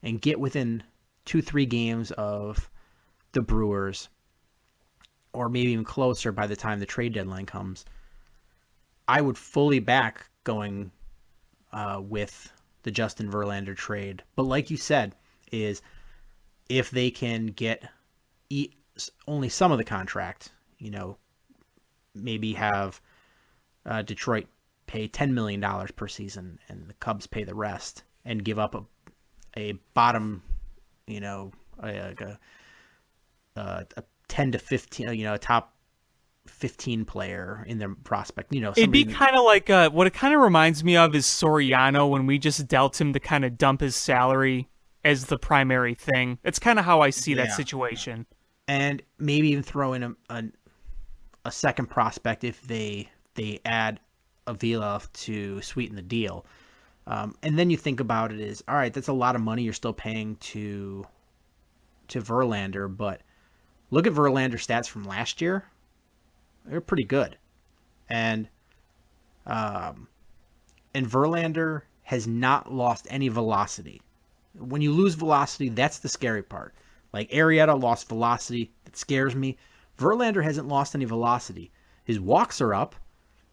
and get within 2-3 games of the Brewers, or maybe even closer by the time the trade deadline comes, I would fully back going with the Justin Verlander trade. But like you said, is if they can get only some of the contract, maybe have Detroit pay $10 million per season and the Cubs pay the rest, and give up a bottom, a 10 to 15, a top 15 player in their prospect. It'd be kind of like what it kind of reminds me of is Soriano, when we just dealt him to kind of dump his salary as the primary thing. It's kind of how I see that situation. And maybe even throw in a second prospect if they add Avila to sweeten the deal. And then you think about it as, all right, that's a lot of money you're still paying to Verlander, but look at Verlander's stats from last year. They're pretty good. And Verlander has not lost any velocity. When you lose velocity, that's the scary part. Like Arrieta lost velocity. That scares me. Verlander hasn't lost any velocity. His walks are up.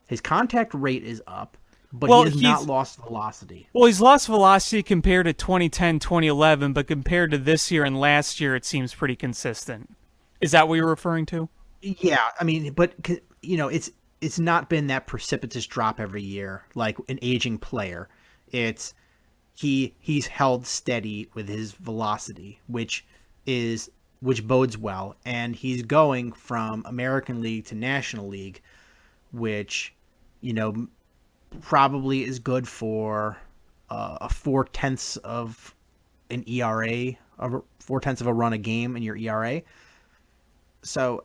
His contact rate is up. But he has not lost velocity. Well, he's lost velocity compared to 2010, 2011, but compared to this year and last year, it seems pretty consistent. Is that what you're referring to? Yeah, but it's not been that precipitous drop every year like an aging player. It's he's held steady with his velocity, which bodes well, and he's going from American League to National League, which probably is good for a 0.4 of an ERA, or 0.4 of a run a game in your ERA. So,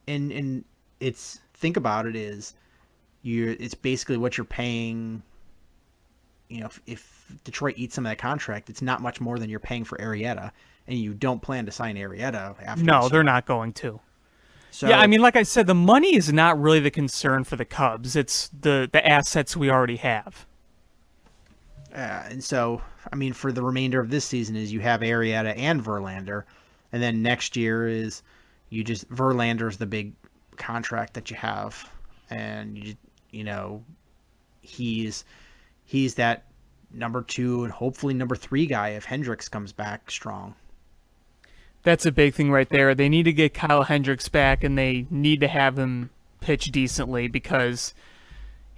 and it's, think about it, it's basically what you're paying. If Detroit eats some of that contract, it's not much more than you're paying for Arrieta, and you don't plan to sign Arrieta after. No, they're not going to. So, Yeah, I mean, like I said, the money is not really the concern for the Cubs. It's the assets we already have. and so, I mean, for the remainder of this season is you have Arrieta and Verlander, and then next year is Verlander's the big contract that you have, and he's that number 2 and hopefully number 3 guy if Hendricks comes back strong. That's a big thing right there. They need to get Kyle Hendricks back, and they need to have him pitch decently because,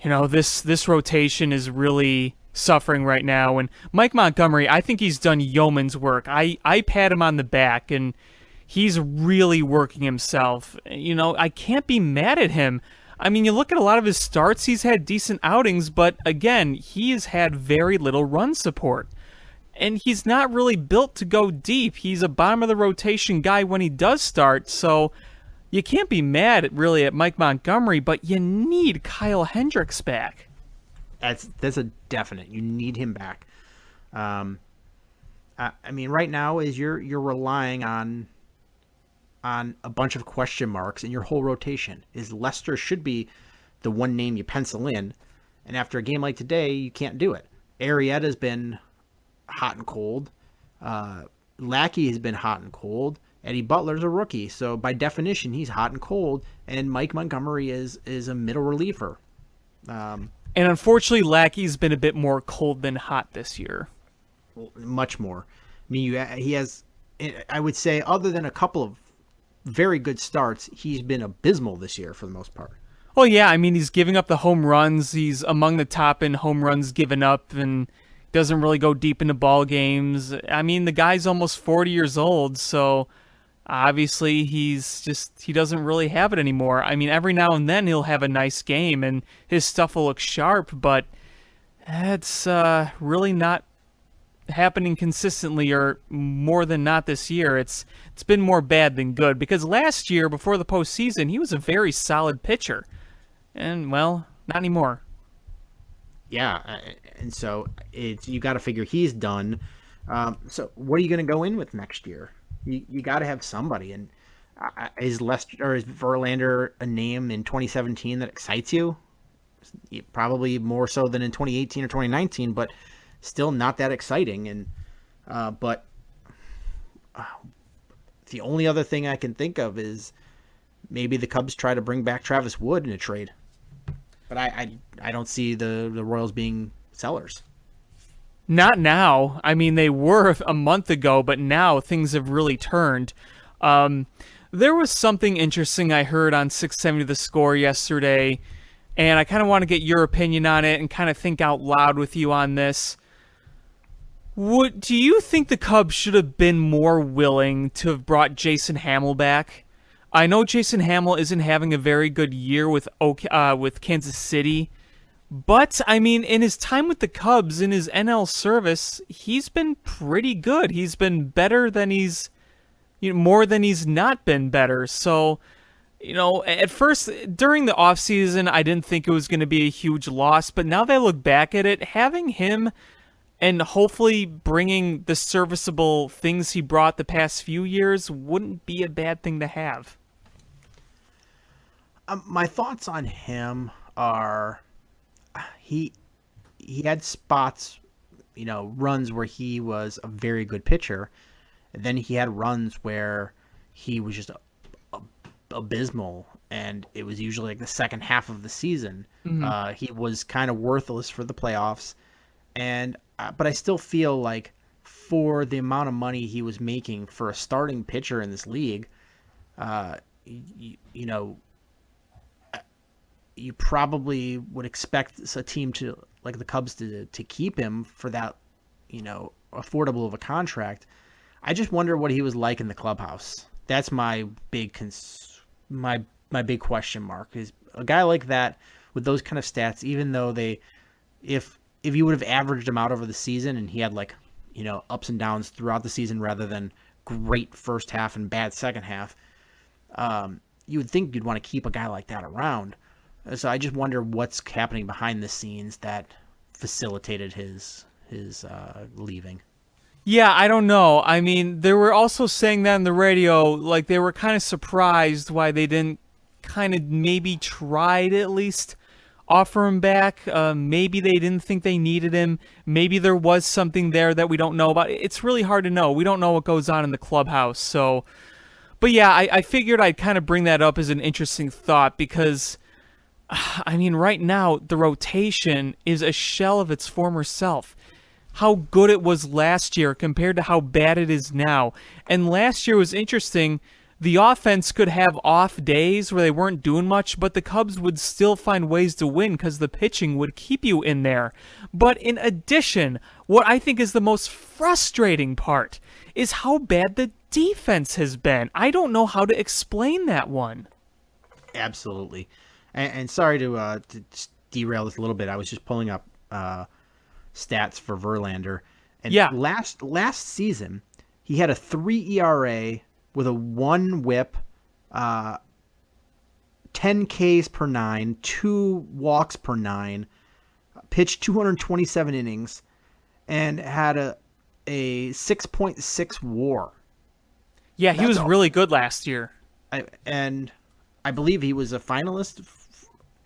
this rotation is really suffering right now. And Mike Montgomery, I think he's done yeoman's work. I pat him on the back, and he's really working himself. I can't be mad at him. I mean, you look at a lot of his starts, he's had decent outings, but again, he has had very little run support. And he's not really built to go deep. He's a bottom-of-the-rotation guy when he does start, so you can't be mad at Mike Montgomery, but you need Kyle Hendricks back. That's a definite. You need him back. I mean, right now is you're relying on a bunch of question marks in your whole rotation. Is Lester should be the one name you pencil in, and after a game like today, you can't do it. Arrieta's been hot and cold. Lackey has been hot and cold. Eddie Butler's a rookie, so by definition, he's hot and cold. And Mike Montgomery is a middle reliever. And unfortunately, Lackey's been a bit more cold than hot this year. Much more. I mean, he has. I would say, other than a couple of very good starts, he's been abysmal this year for the most part. Well, yeah, I mean, he's giving up the home runs. He's among the top in home runs given up, and doesn't really go deep into ball games. I mean, the guy's almost 40 years old, so obviously he doesn't really have it anymore. I mean, every now and then he'll have a nice game and his stuff will look sharp, but it's really not happening consistently, or more than not this year. It's been more bad than good, because last year, before the postseason, he was a very solid pitcher. And, well, not anymore. Yeah, and so you got to figure he's done. So what are you going to go in with next year? You got to have somebody. And is Verlander a name in 2017 that excites you? Probably more so than in 2018 or 2019, but still not that exciting. And but the only other thing I can think of is maybe the Cubs try to bring back Travis Wood in a trade. But I don't see the Royals being sellers. Not now. I mean, they were a month ago, but now things have really turned. There was something interesting I heard on 670 The Score yesterday, and I kind of want to get your opinion on it and kind of think out loud with you on this. Do you think the Cubs should have been more willing to have brought Jason Hamill back? I know Jason Hamill isn't having a very good year with Kansas City, but I mean, in his time with the Cubs, in his NL service, he's been pretty good. He's been better than more than he's not been better. So, at first, during the offseason, I didn't think it was going to be a huge loss, but now that I look back at it, having him and hopefully bringing the serviceable things he brought the past few years wouldn't be a bad thing to have. My thoughts on him are he had spots, runs where he was a very good pitcher. And then he had runs where he was just abysmal, and it was usually like the second half of the season. Mm-hmm. He was kind of worthless for the playoffs. But I still feel like for the amount of money he was making for a starting pitcher in this league, you probably would expect a team like the Cubs to keep him for that, affordable of a contract. I just wonder what he was like in the clubhouse. That's my big my big question mark. Is a guy like that with those kind of stats, even though if you would have averaged him out over the season and he had ups and downs throughout the season rather than great first half and bad second half, you would think you'd want to keep a guy like that around. So I just wonder what's happening behind the scenes that facilitated his leaving. Yeah, I don't know. I mean, they were also saying that on the radio, like they were kind of surprised why they didn't kind of maybe try to at least offer him back. Maybe they didn't think they needed him. Maybe there was something there that we don't know about. It's really hard to know. We don't know what goes on in the clubhouse. So, but yeah, I figured I'd kind of bring that up as an interesting thought because, I mean, right now the rotation is a shell of its former self. How good it was last year compared to how bad it is now. And last year was interesting. The offense could have off days where they weren't doing much, but the Cubs would still find ways to win because the pitching would keep you in there. But in addition, what I think is the most frustrating part is how bad the defense has been. I don't know how to explain that one. Absolutely. And sorry to just derail this a little bit. I was just pulling up stats for Verlander. And Yeah. last season, he had a 3 ERA with a 1 whip, 10 Ks per 9, 2 walks per 9, pitched 227 innings, and had a 6.6 WAR. Yeah, he was really good last year. And I believe he was a finalist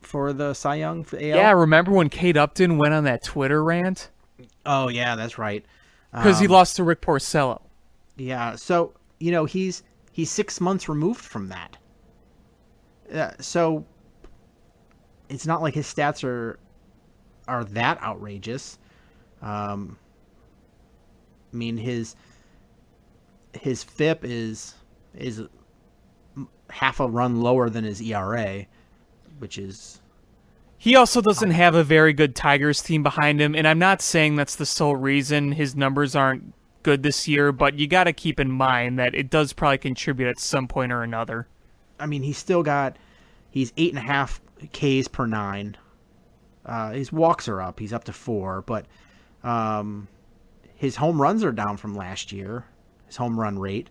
for the Cy Young for AL. Yeah, remember when Kate Upton went on that Twitter rant? Oh, yeah, that's right. Because he lost to Rick Porcello. Yeah, so, he's 6 months removed from that. So it's not like his stats are that outrageous. I mean, his FIP is half a run lower than his ERA, which is... He also doesn't have a very good Tigers team behind him, and I'm not saying that's the sole reason his numbers aren't good this year, but you got to keep in mind that it does probably contribute at some point or another. I mean, he's 8.5 Ks per 9. His walks are up. He's up to 4, but his home runs are down from last year. His home run rate.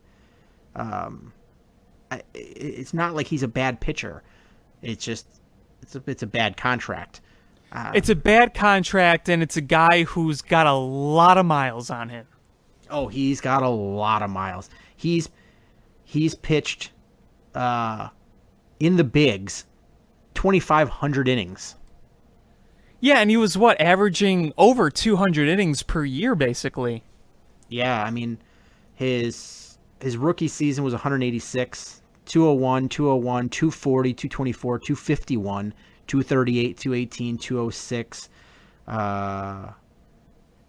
It's not like he's a bad pitcher. It's just it's a bad contract. It's a bad contract, and it's a guy who's got a lot of miles on him. Oh, he's got a lot of miles. He's pitched in the bigs 2,500 innings. Yeah, and he was, averaging over 200 innings per year, basically. Yeah, I mean, his rookie season was 186, 201, 201, 240, 224, 251, 238, 218, 206,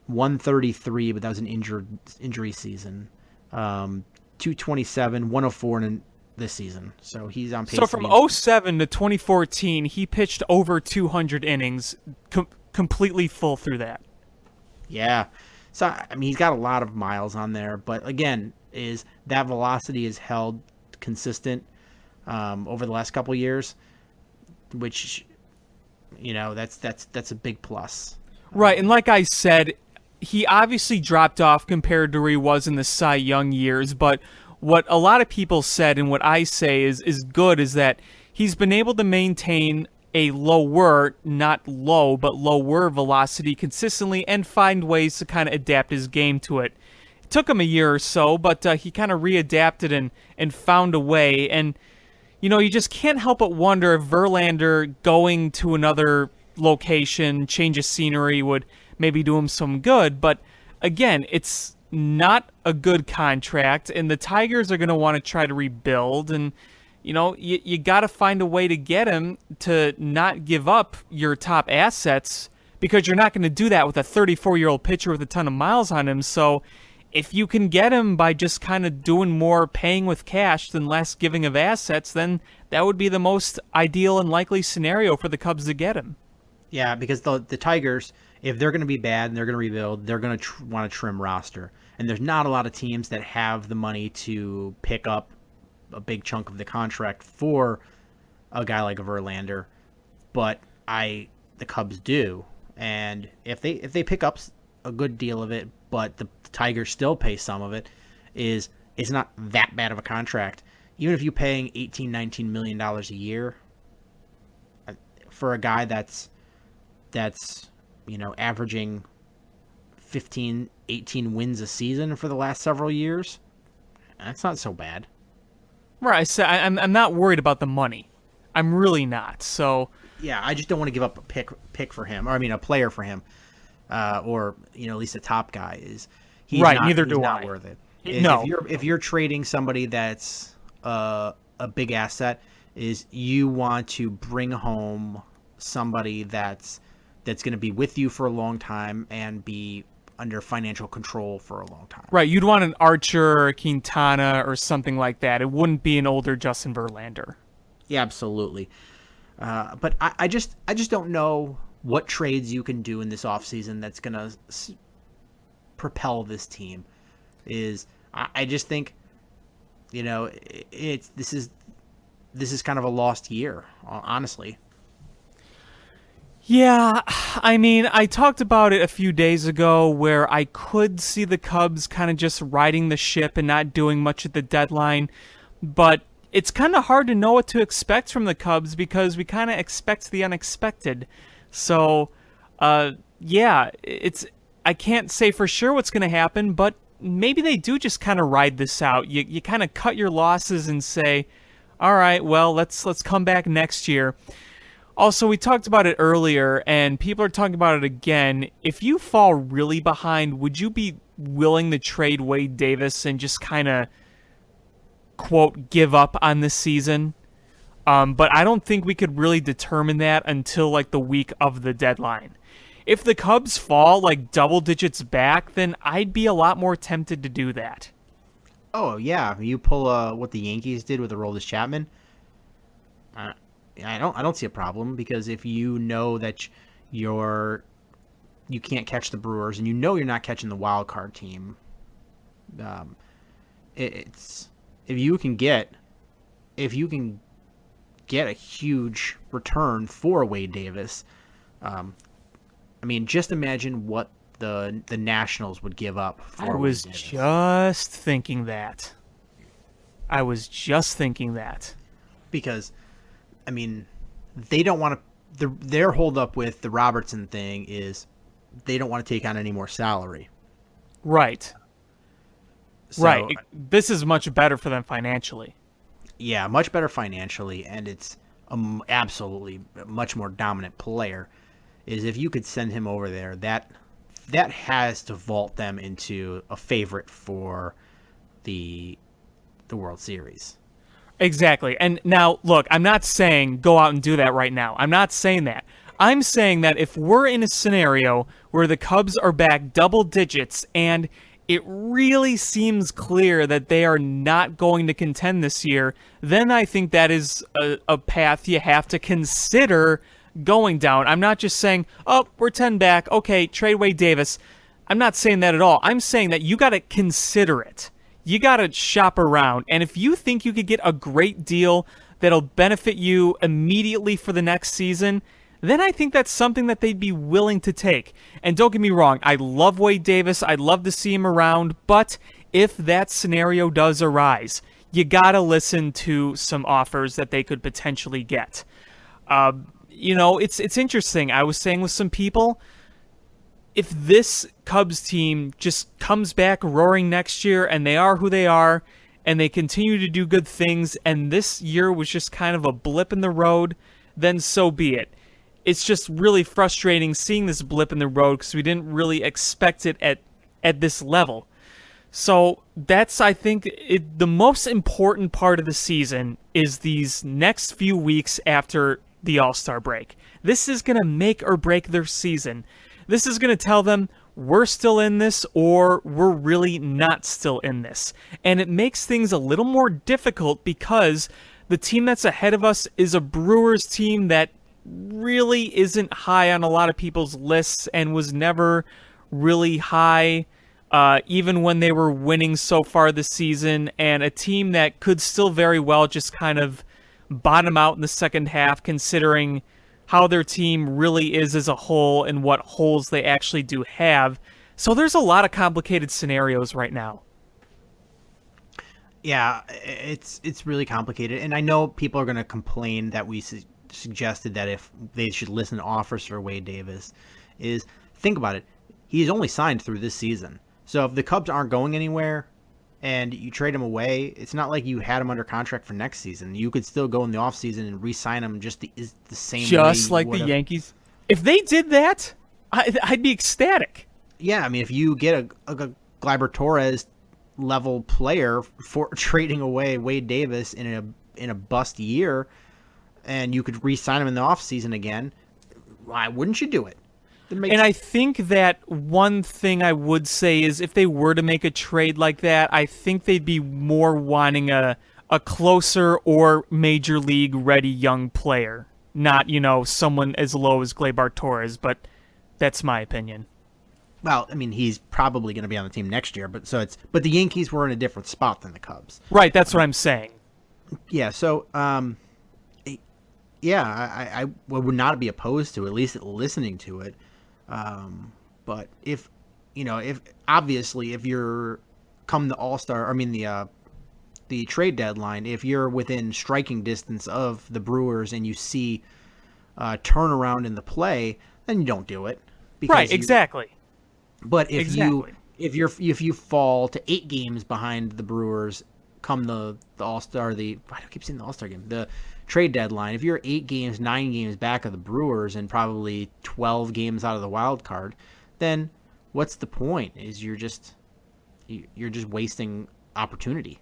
133, but that was an injury season. 227, 104 in this season. So he's on pace. So from 07 to 2014, he pitched over 200 innings, completely full through that. Yeah. So, I mean, he's got a lot of miles on there, but again, is that velocity is held consistent over the last couple of years, which, that's a big plus. Right, and like I said, he obviously dropped off compared to where he was in the Cy Young years, but what a lot of people said and what I say is good is that he's been able to maintain a lower, not low, but lower velocity consistently and find ways to kind of adapt his game to it. It took him a year or so, but he kind of readapted and found a way. And, you just can't help but wonder if Verlander going to another location, change of scenery would maybe do him some good. But again, it's not a good contract, and the Tigers are going to want to try to rebuild, and you got to find a way to get him to not give up your top assets, because you're not going to do that with a 34-year-old pitcher with a ton of miles on him. So if you can get him by just kind of doing more paying with cash than less giving of assets, then that would be the most ideal and likely scenario for the Cubs to get him. Yeah, because the Tigers, if they're going to be bad and they're going to rebuild, they're going to want to trim roster. And there's not a lot of teams that have the money to pick up a big chunk of the contract for a guy like a Verlander, but the Cubs do. And if they pick up a good deal of it, but the Tigers still pay some of it, it's not that bad of a contract. Even if you're paying $18-19 million a year for a guy that's averaging 15, 18 wins a season for the last several years. That's not so bad. Right. So I'm not worried about the money. I'm really not. So Yeah, I just don't want to give up a pick for him, or I mean a player for him, or at least a top guy is. Right, neither do not I. worth it. No. If you're trading somebody that's a big asset, is you want to bring home somebody that's going to be with you for a long time and be under financial control for a long time. Right, you'd want an Archer or a Quintana or something like that. It wouldn't be an older Justin Verlander. Yeah, absolutely. But I just don't know what trades you can do in this offseason that's going to propel this team. I just think, this is kind of a lost year, honestly. Yeah, I mean, I talked about it a few days ago where I could see the Cubs kind of just riding the ship and not doing much at the deadline, but it's kind of hard to know what to expect from the Cubs because we kind of expect the unexpected. So, yeah, I can't say for sure what's going to happen, but maybe they do just kind of ride this out. You kind of cut your losses and say, all right, well, let's come back next year. Also, we talked about it earlier, and people are talking about it again. If you fall really behind, would you be willing to trade Wade Davis and just kind of, quote, give up on this season? But I don't think we could really determine that until, like, the week of the deadline. If the Cubs fall, like, double digits back, then I'd be a lot more tempted to do that. Oh, yeah. You pull what the Yankees did with Aroldis Chapman. I don't see a problem because if you know that you can't catch the Brewers and you're not catching the wild card team, if you can get a huge return for Wade Davis, I mean, just imagine what the Nationals would give up for I was Wade Davis. just thinking that. Because, I mean, they don't want to. Their holdup with the Robertson thing is they don't want to take on any more salary. Right. So, Right. This is much better for them financially. Yeah, much better financially, and it's absolutely a much more dominant player. Is if you could send him over there, that has to vault them into a favorite for the World Series. Exactly. And now, look, I'm not saying go out and do that right now. I'm not saying that. I'm saying that if we're in a scenario where the Cubs are back double digits and it really seems clear that they are not going to contend this year, then I think that is a path you have to consider going down. I'm not just saying, oh, we're 10 back, okay, trade Wade Davis. I'm not saying that at all. I'm saying that you got to consider it. You got to shop around. And if you think you could get a great deal that'll benefit you immediately for the next season, then I think that's something that they'd be willing to take. And don't get me wrong, I love Wade Davis. I'd love to see him around. But if that scenario does arise, you got to listen to some offers that they could potentially get. It's interesting. I was saying with some people, if this Cubs team just comes back roaring next year and they are who they are and they continue to do good things and this year was just kind of a blip in the road, then so be it. It's just really frustrating seeing this blip in the road because we didn't really expect it at this level. So that's, I think, the most important part of the season is these next few weeks after the All-Star break. This is going to make or break their season. This is going to tell them we're still in this or we're really not still in this. And it makes things a little more difficult because the team that's ahead of us is a Brewers team that really isn't high on a lot of people's lists and was never really high even when they were winning so far this season, and a team that could still very well just kind of bottom out in the second half considering how their team really is as a whole and what holes they actually do have. So there's a lot of complicated scenarios right now. Yeah, it's really complicated. And I know people are going to complain that we suggested that if they should listen to offers for Wade Davis, is think about it. he's only signed through this season. So if the Cubs aren't going anywhere and you trade him away, it's not like you had him under contract for next season. You could still go in the offseason and re-sign him just the same way. Just like the Yankees. If they did that, I'd be ecstatic. Yeah, I mean, if you get a Gleyber Torres level player for trading away Wade Davis in a bust year, and you could re-sign him in the offseason again, why wouldn't you do it? And I think that one thing I would say is if they were to make a trade like that, I think they'd be more wanting a closer or major league ready young player, not, someone as low as Gleyber Torres, but that's my opinion. Well, I mean, he's probably going to be on the team next year, but the Yankees were in a different spot than the Cubs. Right, that's what I'm saying. Yeah, so yeah, I would not be opposed to at least listening to it. But if obviously if you're come the All-Star, I mean the trade deadline, if you're within striking distance of the Brewers and you see turnaround in the play, then you don't do it. Right, exactly. But if you fall to 8 games behind the Brewers come the All-Star, I keep saying the All-Star game, the trade deadline, if you're 8 games, 9 games back of the Brewers and probably 12 games out of the wild card, then what's the point? Is you're just wasting opportunity.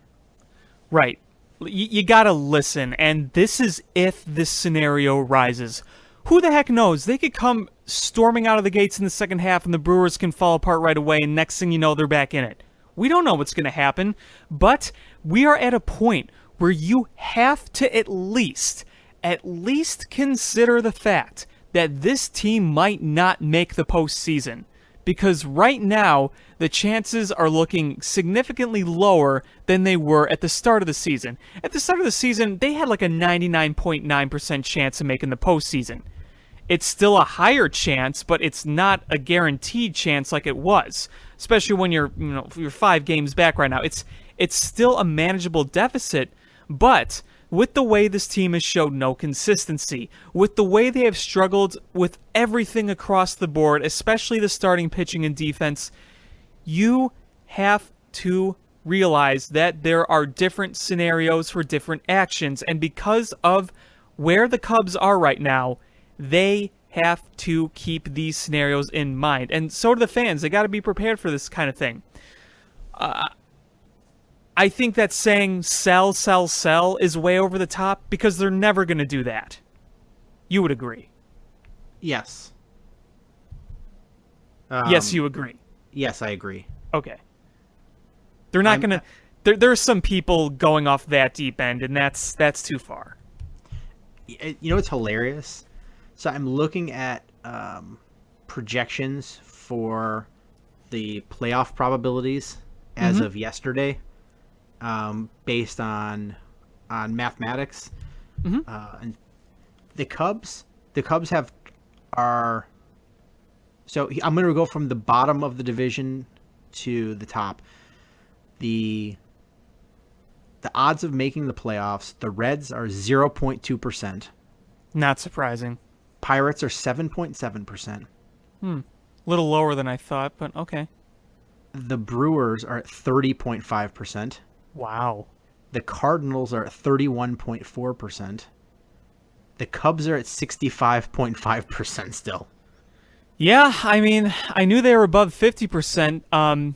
Right. You got to listen, and this is if this scenario rises. Who the heck knows? They could come storming out of the gates in the second half and the Brewers can fall apart right away, and next thing you know, they're back in it. We don't know what's going to happen, but we are at a point where you have to at least consider the fact that this team might not make the postseason. Because right now, the chances are looking significantly lower than they were at the start of the season. At the start of the season, they had like a 99.9% chance of making the postseason. It's still a higher chance, but it's not a guaranteed chance like it was. Especially when you're 5 games back right now. It's still a manageable deficit, but with the way this team has showed no consistency, with the way they have struggled with everything across the board, especially the starting pitching and defense, you have to realize that there are different scenarios for different actions. And because of where the Cubs are right now, they have to keep these scenarios in mind. And so do the fans. They got to be prepared for this kind of thing. I think that saying sell, sell, sell is way over the top because they're never going to do that. You would agree? Yes. Yes, you agree. Yes, I agree. Okay. They're not going to... There's some people going off that deep end, and that's too far. You know what's hilarious? So I'm looking at projections for the playoff probabilities as of yesterday. Based on mathematics, and the Cubs are. So I'm going to go from the bottom of the division to the top. The odds of making the playoffs: the Reds are 0.2%. Not surprising. Pirates are 7.7%. A little lower than I thought, but okay. The Brewers are at 30.5%. Wow. The Cardinals are at 31.4%. The Cubs are at 65.5% still. Yeah, I mean, I knew they were above 50%.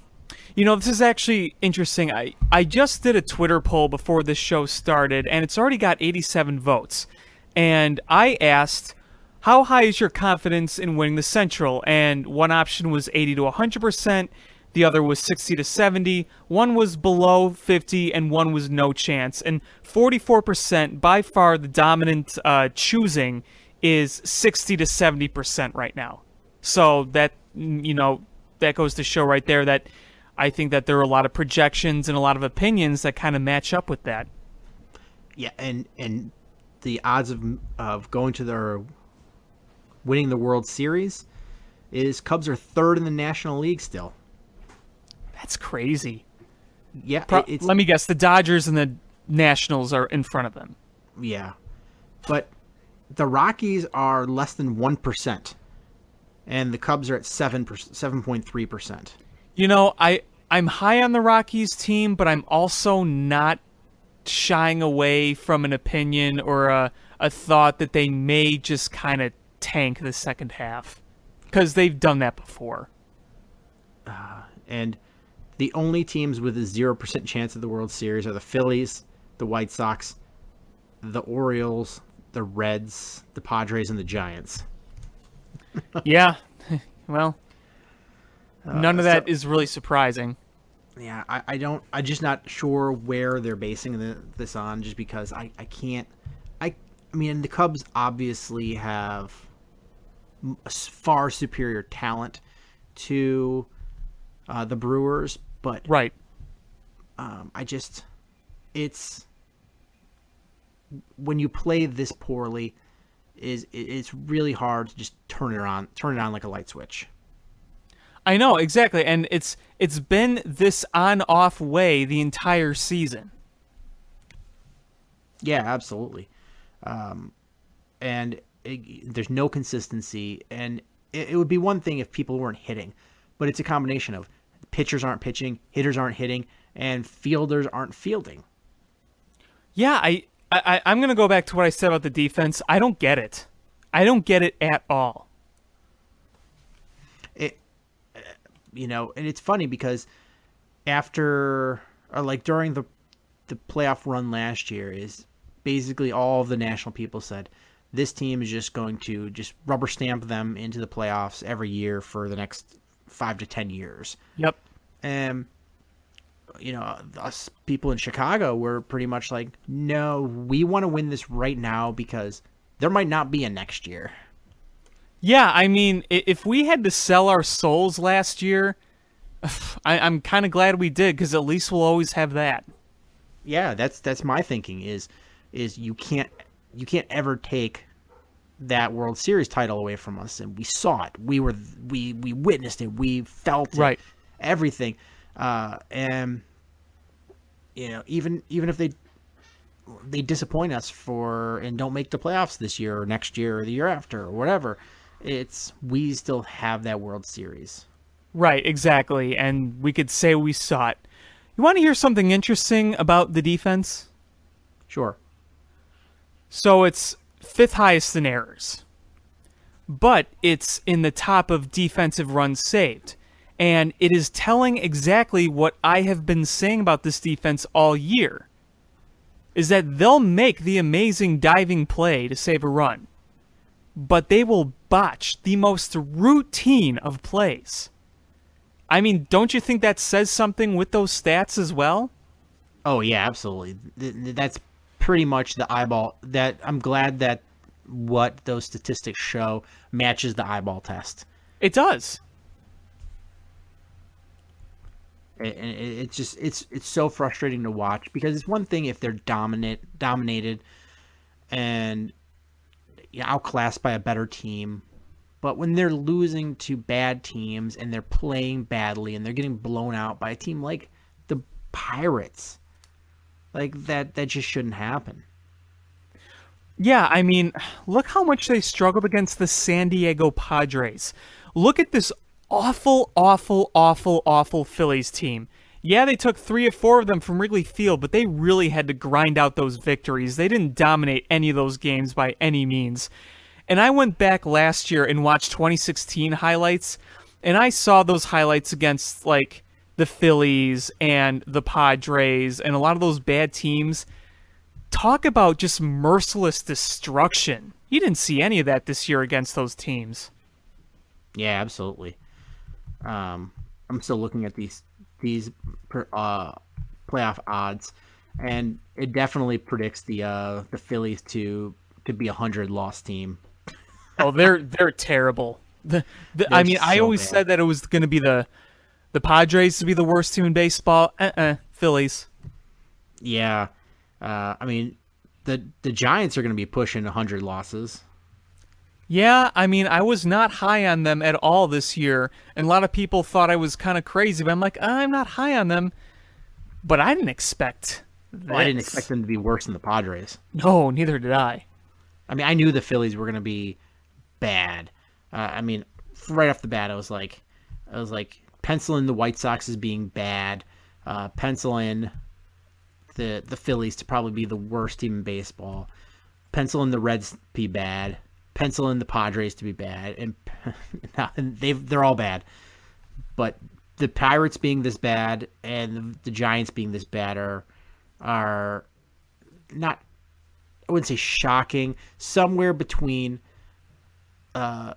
This is actually interesting. I just did a Twitter poll before this show started, and it's already got 87 votes. And I asked, how high is your confidence in winning the Central? And one option was 80 to 100%. The other was 60 to 70. One was below 50, and one was no chance. And 44%, by far the dominant choosing, is 60 to 70% right now. So that goes to show right there that I think that there are a lot of projections and a lot of opinions that kind of match up with that. Yeah, and the odds of going to winning the World Series is Cubs are 3rd in the National League still. That's crazy. Yeah. Let me guess. The Dodgers and the Nationals are in front of them. Yeah. But the Rockies are less than 1%. and the Cubs are at 7.3%. You know, I'm high on the Rockies team, but I'm also not shying away from an opinion or a thought that they may just kind of tank the second half because they've done that before. And the only teams with a 0% chance of the World Series are the Phillies, the White Sox, the Orioles, the Reds, the Padres, and the Giants. Yeah, well, none of that is really surprising. Yeah, I'm just not sure where they're basing this on, just because I mean, the Cubs obviously have far superior talent to the Brewers, but Right. it's when you play this poorly, it's really hard to just turn it on like a light switch. I know, exactly, and it's been this on-off way the entire season. Yeah, absolutely. And there's no consistency, and it would be one thing if people weren't hitting, but it's a combination of pitchers aren't pitching, hitters aren't hitting, and fielders aren't fielding. Yeah, I'm going to go back to what I said about the defense. I don't get it. I don't get it at all. And it's funny because during the playoff run last year, is basically all of the national people said this team is just going to just rubber stamp them into the playoffs every year for the next 5 to 10 years. Yep. And us people in Chicago were pretty much like, no, we want to win this right now because there might not be a next year. Yeah, I mean, if we had to sell our souls last year, I'm kind of glad we did, because at least we'll always have that. Yeah, that's my thinking is you can't ever take that World Series title away from us, and we saw it. We witnessed it. We felt it. Right. Everything. And even if they disappoint us and don't make the playoffs this year or next year or the year after or whatever, we still have that World Series. Right, exactly, and we could say we saw it. You want to hear something interesting about the defense? Sure. So it's 5th highest in errors, but it's in the top of defensive runs saved. And it is telling exactly what I have been saying about this defense all year, is that they'll make the amazing diving play to save a run, but they will botch the most routine of plays. I mean, don't you think that says something with those stats as well? Oh, yeah, absolutely. That's pretty much the eyeball. That I'm glad that what those statistics show matches the eyeball test. It does. And it's so frustrating to watch, because it's one thing if they're dominated and outclassed by a better team, but when they're losing to bad teams and they're playing badly and they're getting blown out by a team like the Pirates, like that just shouldn't happen. Yeah, I mean, look how much they struggled against the San Diego Padres. Look at this awful Phillies team. Yeah, they took 3 or 4 of them from Wrigley Field, but they really had to grind out those victories. They didn't dominate any of those games by any means. And I went back last year and watched 2016 highlights, and I saw those highlights against, like, the Phillies and the Padres and a lot of those bad teams. Talk about just merciless destruction. You didn't see any of that this year against those teams. Yeah, absolutely. I'm still looking at these playoff odds, and it definitely predicts the Phillies to be a 100-loss team. Oh, they're terrible. I mean, I always said that it was going to be the Padres to be the worst team in baseball. Phillies. Yeah, I mean, the Giants are going to be pushing 100 losses. Yeah, I mean, I was not high on them at all this year, and a lot of people thought I was kind of crazy, but I'm like, I'm not high on them. But I didn't expect this. Well, I didn't expect them to be worse than the Padres. No, neither did I. I mean, I knew the Phillies were going to be bad. I mean, right off the bat, I was like, pencil in the White Sox as being bad, pencil in the Phillies to probably be the worst team in baseball, pencil in the Reds to be bad, pencil in the Padres to be bad, and they're all bad. But the Pirates being this bad and the Giants being this bad are not, I wouldn't say shocking, somewhere between a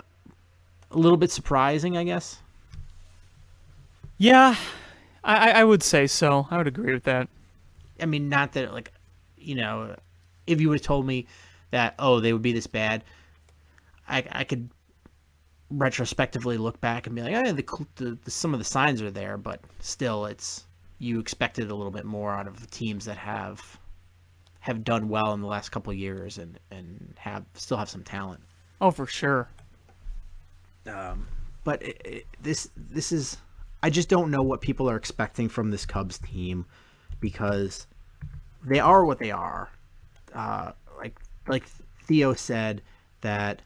little bit surprising, I guess. Yeah, I would say so. I would agree with that. I mean, not that, like, you know, if you would have told me that, they would be this bad, I could retrospectively look back and be like, some of the signs are there, but still, you expected a little bit more out of the teams that have done well in the last couple of years and still have some talent. Oh, for sure. But this is, I just don't know what people are expecting from this Cubs team, because they are what they are. Like Theo said, that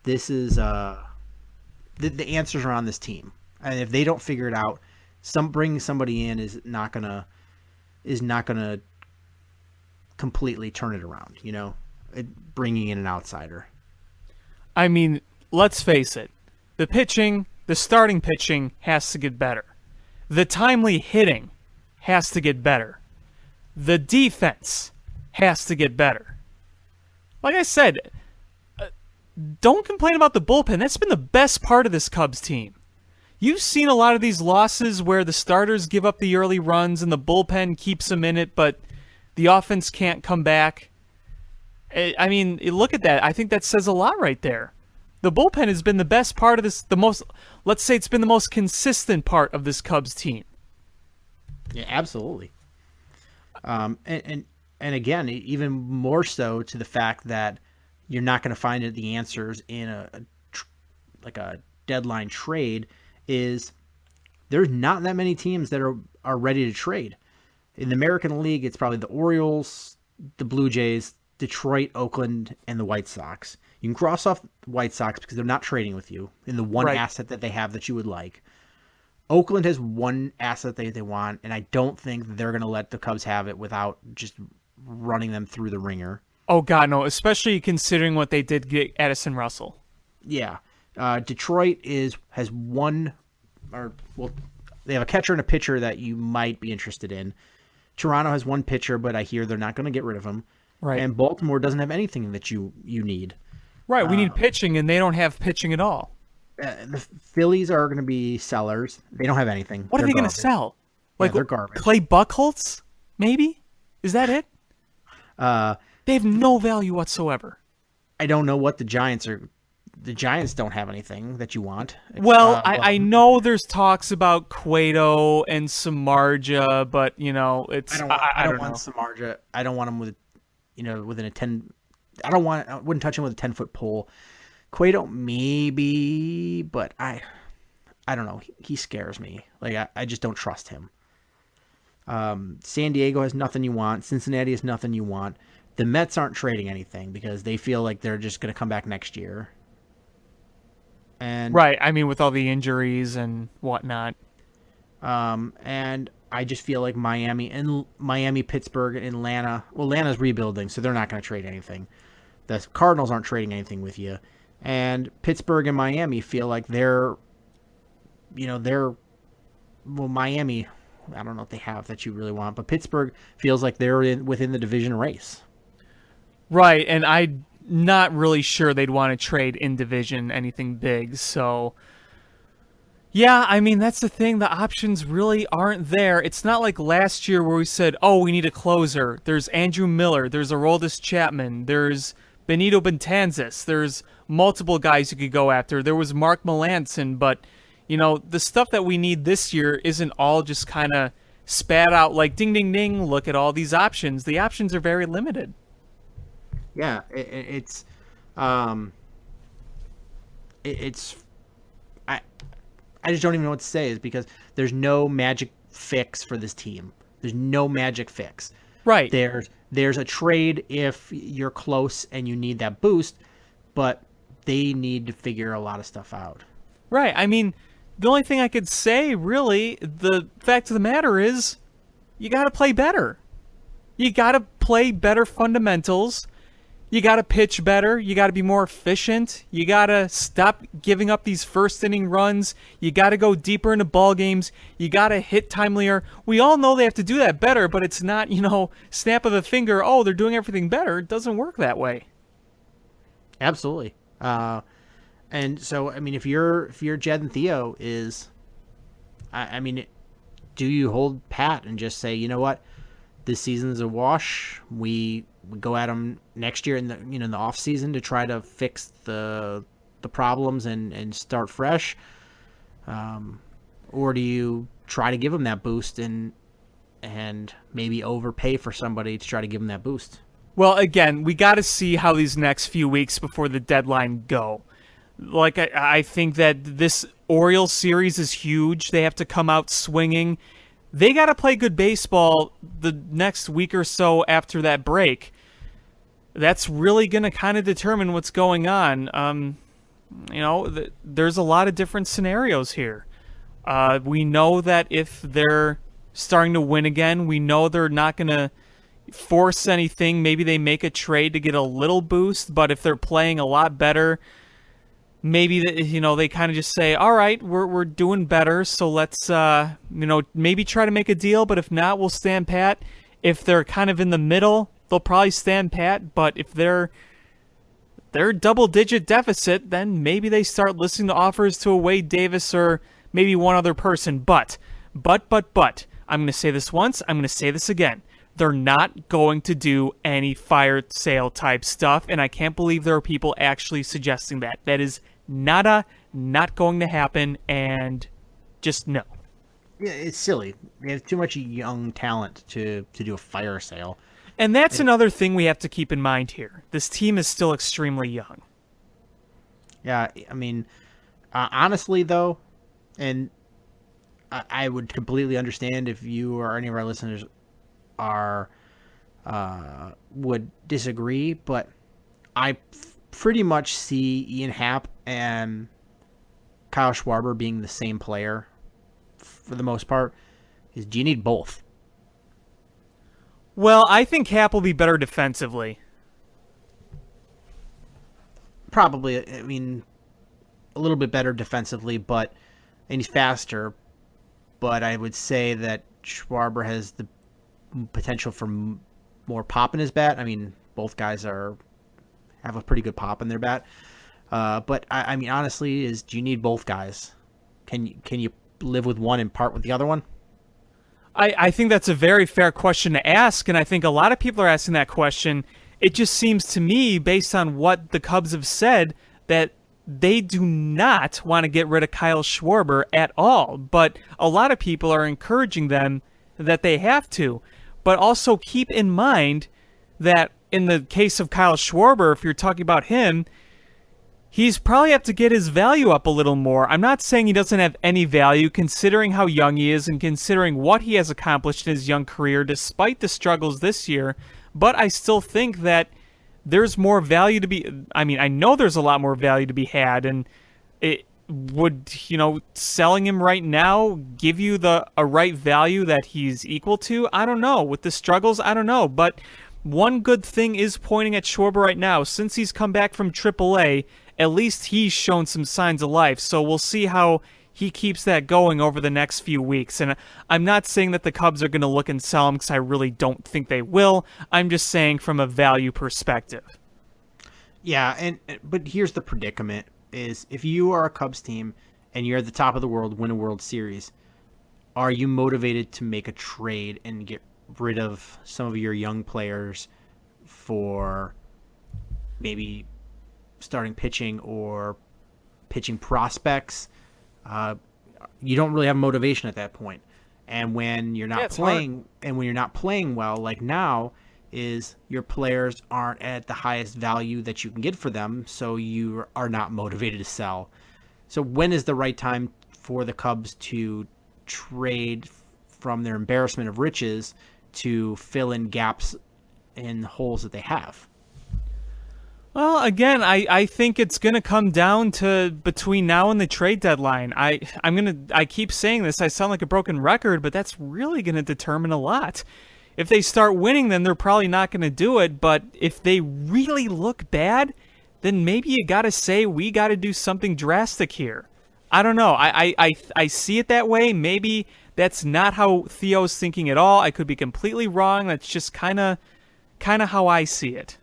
this is the answers are on this team, and if they don't figure it out, bringing somebody in is not gonna completely turn it around. You know, bringing in an outsider. I mean, let's face it. The starting pitching has to get better. The timely hitting has to get better. The defense has to get better. Like I said, don't complain about the bullpen. That's been the best part of this Cubs team. You've seen a lot of these losses where the starters give up the early runs and the bullpen keeps them in it, but the offense can't come back. I mean, look at that. I think that says a lot right there. The bullpen has been the best part of this, let's say it's been the most consistent part of this Cubs team. Yeah, absolutely. And again, even more so to the fact that you're not going to find the answers in a deadline trade, is there's not that many teams that are ready to trade. In the American League, it's probably the Orioles, the Blue Jays, Detroit, Oakland, and the White Sox. You can cross off the White Sox because they're not trading with you in the one asset that they have that you would like. Oakland has one asset they want, and I don't think they're going to let the Cubs have it without just running them through the ringer. Oh, God, no, especially considering what they did get Addison Russell. Yeah. Detroit has one, they have a catcher and a pitcher that you might be interested in. Toronto has one pitcher, but I hear they're not going to get rid of him. Right. And Baltimore doesn't have anything that you need. Right, we need pitching, and they don't have pitching at all. The Phillies are going to be sellers. They don't have anything. What are they going to sell? Like, they're garbage. Clay Buchholz, maybe? Is that it? They have no value whatsoever. I don't know what the Giants are. The Giants don't have anything that you want. Well, I know there's talks about Cueto and Samardzija, but you know, it's I don't want Samardzija. I don't want him with, within a 10. I wouldn't touch him with a 10-foot pole. Cueto maybe, but I don't know. He scares me. Like I just don't trust him. San Diego has nothing you want. Cincinnati has nothing you want. The Mets aren't trading anything because they feel like they're just going to come back next year. And right, I mean, with all the injuries and whatnot. And I just feel like Miami, Pittsburgh, and Atlanta. Well, Atlanta's rebuilding, so they're not going to trade anything. The Cardinals aren't trading anything with you, and Pittsburgh and Miami feel like they're Miami. I don't know if they have that you really want, but Pittsburgh feels like they're within the division race. Right, and I'm not really sure they'd want to trade in division anything big, so yeah, I mean, that's the thing. The options really aren't there. It's not like last year where we said, oh, we need a closer. There's Andrew Miller. There's Aroldis Chapman. There's Benito Betances. There's multiple guys you could go after. There was Mark Melancon, but the stuff that we need this year isn't all just kind of spat out like ding, ding, ding. Look at all these options. The options are very limited. Yeah, it's I just don't even know what to say, is because there's no magic fix for this team. There's no magic fix. Right. There's a trade if you're close and you need that boost, but they need to figure a lot of stuff out. Right. I mean, the only thing I could say, really, the fact of the matter is, you got to play better. You got to play better fundamentals. You got to pitch better. You got to be more efficient. You got to stop giving up these first inning runs. You got to go deeper into ball games. You got to hit timelier. We all know they have to do that better, but it's not, snap of a finger, oh, they're doing everything better. It doesn't work that way. Absolutely. And so, I mean, if you're Jed and Theo, do you hold pat and just say, you know what, this season's a wash. We go at them next year in the off season to try to fix the problems and start fresh, or do you try to give them that boost and maybe overpay for somebody to try to give them that boost? Well, again, we got to see how these next few weeks before the deadline go. Like, I think that this Orioles series is huge. They have to come out swinging. They got to play good baseball the next week or so after that break. That's really going to kind of determine what's going on. There's a lot of different scenarios here. We know that if they're starting to win again, we know they're not going to force anything. Maybe they make a trade to get a little boost, but if they're playing a lot better, maybe they kind of just say, all right, we're doing better, so let's maybe try to make a deal, but if not, we'll stand pat. If they're kind of in the middle, they'll probably stand pat, but if they're double-digit deficit, then maybe they start listening to offers to a Wade Davis or maybe one other person. But, I'm going to say this once, I'm going to say this again. They're not going to do any fire sale type stuff, and I can't believe there are people actually suggesting that. That is not going to happen, and just no. Yeah, it's silly. They have too much young talent to do a fire sale. And that's another thing we have to keep in mind here. This team is still extremely young. Yeah, I mean, honestly, though, and I would completely understand if you or any of our listeners would disagree, but I pretty much see Ian Happ and Kyle Schwarber being the same player for the most part. Do you need both? Well, I think Happ will be better defensively. Probably, I mean, a little bit better defensively, and he's faster, but I would say that Schwarber has the potential for more pop in his bat. I mean, both guys have a pretty good pop in their bat. But I mean, honestly, do you need both guys? Can you live with one and part with the other one? I think that's a very fair question to ask, and I think a lot of people are asking that question. It just seems to me, based on what the Cubs have said, that they do not want to get rid of Kyle Schwarber at all. But a lot of people are encouraging them that they have to. But also keep in mind that in the case of Kyle Schwarber, if you're talking about him, he's probably have to get his value up a little more. I'm not saying he doesn't have any value, considering how young he is and considering what he has accomplished in his young career, despite the struggles this year. But I still think that there's more value to be... I mean, I know there's a lot more value to be had, and it would, selling him right now give you a right value that he's equal to? I don't know. With the struggles, I don't know. But one good thing is pointing at Schwarber right now. Since he's come back from AAA, at least he's shown some signs of life. So we'll see how he keeps that going over the next few weeks. And I'm not saying that the Cubs are going to look and sell him, because I really don't think they will. I'm just saying from a value perspective. Yeah, but here's the predicament, is if you are a Cubs team and you're at the top of the world, win a World Series, are you motivated to make a trade and get rid of some of your young players for maybe starting pitching or pitching prospects? You don't really have motivation at that point. And when you're not playing well, like now, is your players aren't at the highest value that you can get for them, so you are not motivated to sell. So when is the right time for the Cubs to trade from their embarrassment of riches to fill in gaps in holes that they have? Well, again, I think it's going to come down to between now and the trade deadline. I keep saying this, I sound like a broken record, but that's really going to determine a lot. If they start winning, then they're probably not going to do it, but if they really look bad, then maybe you got to say we got to do something drastic here. I don't know. I see it that way. Maybe that's not how Theo's thinking at all. I could be completely wrong. That's just kind of how I see it.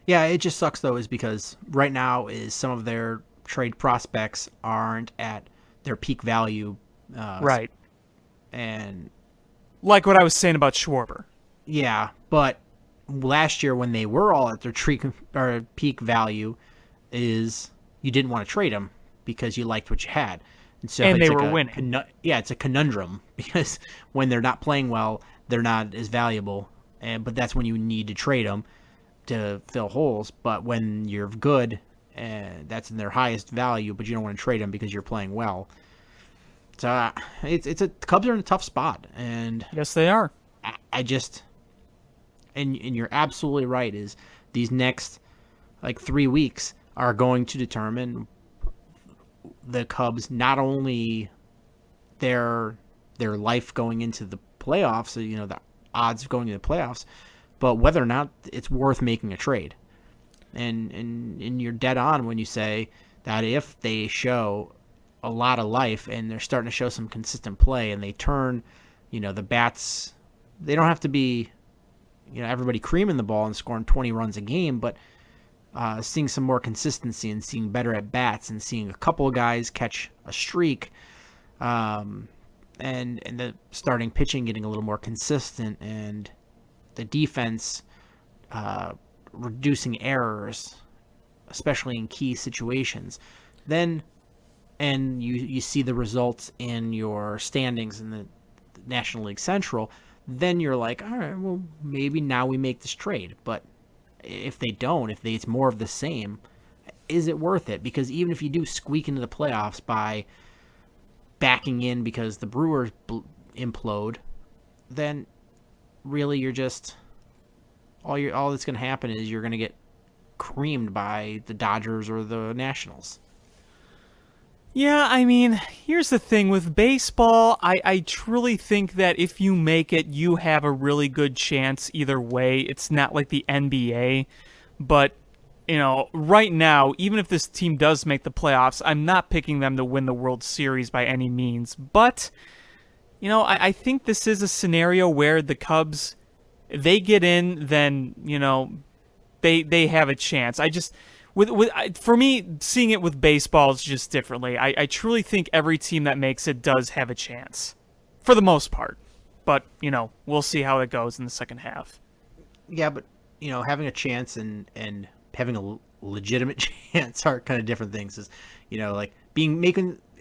Yeah, it just sucks though, is because right now is some of their trade prospects aren't at their peak value. Right. And like what I was saying about Schwarber. yeah, but last year when they were all at their peak value, is you didn't want to trade them because you liked what you had, so And it's they like were winning. It's a conundrum because when they're not playing well, they're not as valuable, but that's when you need to trade them to fill holes. But when you're good, and that's in their highest value, but you don't want to trade them because you're playing well. So the Cubs are in a tough spot, and Yes, they are. I just, and you're absolutely right, is these next like 3 weeks are going to determine the Cubs, not only their life going into the playoffs, the odds of going into the playoffs, but whether or not it's worth making a trade. And you're dead on when you say that if they show a lot of life and they're starting to show some consistent play and they turn, the bats, they don't have to be, everybody creaming the ball and scoring 20 runs a game, but seeing some more consistency and seeing better at bats and seeing a couple of guys catch a streak, and the starting pitching getting a little more consistent, and the defense reducing errors, especially in key situations, then and you see the results in your standings in the National League Central, then you're like, all right, well, maybe now we make this trade. But if they don't, it's more of the same, is it worth it? Because even if you do squeak into the playoffs by backing in because the Brewers implode, then really you're just all that's going to happen is you're going to get creamed by the Dodgers or the Nationals. Yeah, I mean, here's the thing with baseball. I truly think that if you make it, you have a really good chance either way. It's not like the NBA, but right now, even if this team does make the playoffs, I'm not picking them to win the World Series by any means. But I think this is a scenario where the Cubs, they get in, then they have a chance. I just for me, seeing it with baseball is just differently. I truly think every team that makes it does have a chance, for the most part. But we'll see how it goes in the second half. Yeah, but having a chance and having a legitimate chance are kind of different things. Is like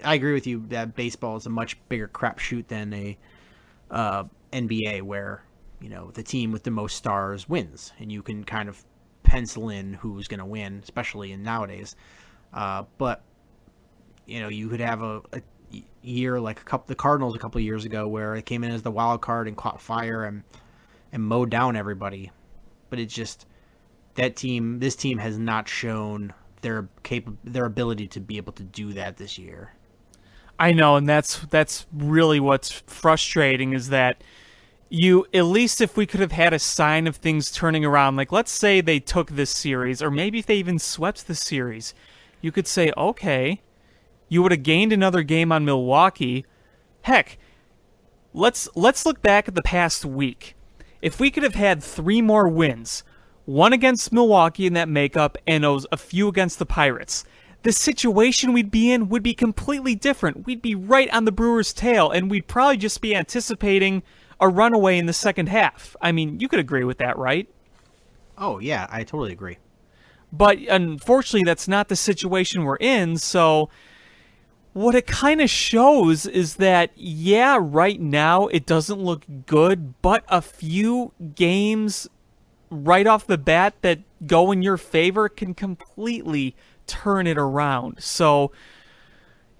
I agree with you that baseball is a much bigger crapshoot than a NBA, where the team with the most stars wins, and you can kind of pencil in who's going to win, especially in nowadays. But you could have a year like the Cardinals a couple of years ago, where it came in as the wild card and caught fire and mowed down everybody. But it's just this team has not shown their ability to be able to do that this year. I know, and that's really what's frustrating, is that at least if we could have had a sign of things turning around, like let's say they took this series, or maybe if they even swept the series, you could say, okay, you would have gained another game on Milwaukee. Heck, let's look back at the past week. If we could have had 3 more wins, one against Milwaukee in that makeup, and a few against the Pirates, the situation we'd be in would be completely different. We'd be right on the Brewers' tail, and we'd probably just be anticipating a runaway in the second half. I mean, you could agree with that, right? Oh, yeah, I totally agree. But unfortunately, that's not the situation we're in, so what it kind of shows is that, yeah, right now it doesn't look good, but a few games right off the bat that go in your favor can completely turn it around. So,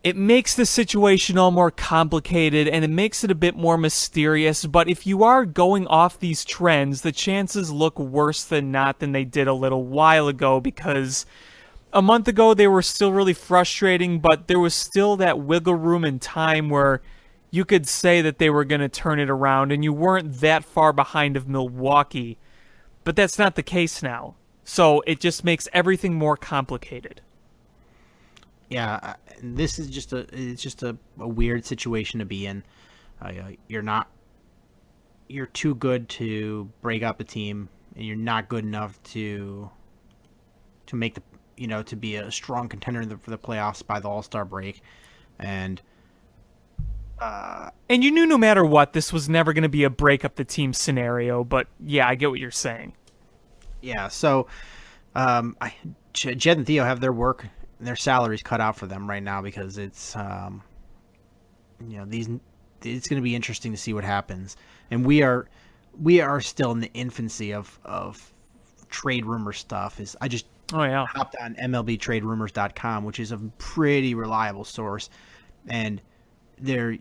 it makes the situation all more complicated and it makes it a bit more mysterious. But if you are going off these trends, the chances look worse than not than they did a little while ago, because a month ago they were still really frustrating, but there was still that wiggle room in time where you could say that they were going to turn it around and you weren't that far behind of Milwaukee. But that's not the case now. So it just makes everything more complicated. Yeah, this is just a weird situation to be in. You're too good to break up a team, and you're not good enough to make to be a strong contender for the playoffs by the All-Star break, and you knew no matter what, this was never going to be a break up the team scenario. But yeah, I get what you're saying. Yeah, so Jed and Theo have their salaries cut out for them right now, because it's it's going to be interesting to see what happens. And we are still in the infancy of trade rumor stuff. Hopped on MLBTradeRumors.com, which is a pretty reliable source, and there's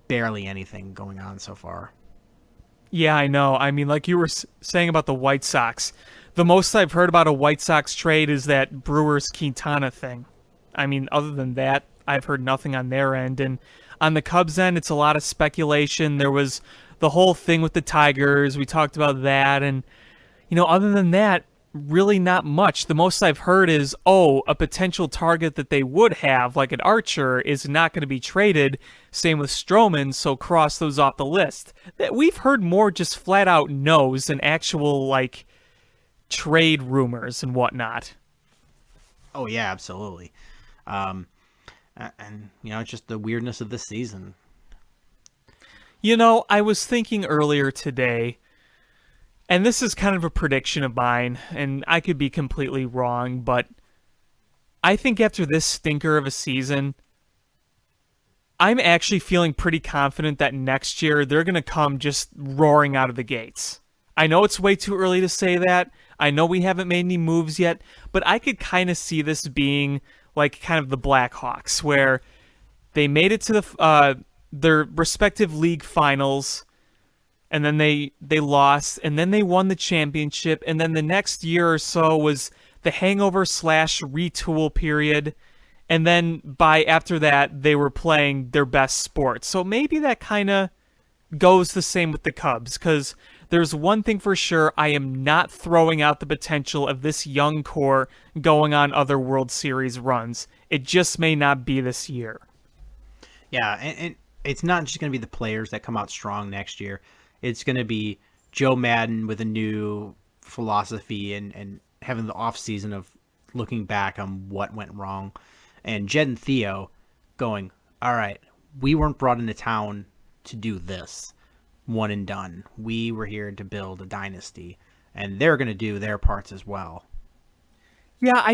barely anything going on so far. Yeah, I know. I mean, like you were saying about the White Sox, the most I've heard about a White Sox trade is that Brewers-Quintana thing. I mean, other than that, I've heard nothing on their end. And on the Cubs end, it's a lot of speculation. There was the whole thing with the Tigers. We talked about that. And, other than that, really not much. The most I've heard is, a potential target that they would have, like an Archer, is not going to be traded. Same with Stroman, so cross those off the list. We've heard more just flat out no's than actual, trade rumors and whatnot. Oh, yeah, absolutely. And, it's just the weirdness of this season. I was thinking earlier today, and this is kind of a prediction of mine, and I could be completely wrong, but I think after this stinker of a season, I'm actually feeling pretty confident that next year they're going to come just roaring out of the gates. I know it's way too early to say that. I know we haven't made any moves yet, but I could kind of see this being like kind of the Blackhawks, where they made it to their respective league finals, and then they lost, and then they won the championship, and then the next year or so was the hangover / retool period, and then after that they were playing their best sport. So maybe that kind of goes the same with the Cubs, because there's one thing for sure: I am not throwing out the potential of this young core going on other World Series runs. It just may not be this year. Yeah, and it's not just going to be the players that come out strong next year. It's going to be Joe Madden with a new philosophy and having the off season of looking back on what went wrong, and Jed and Theo going, all right, we weren't brought into town to do this one and done. We were here to build a dynasty, and they're going to do their parts as well. Yeah,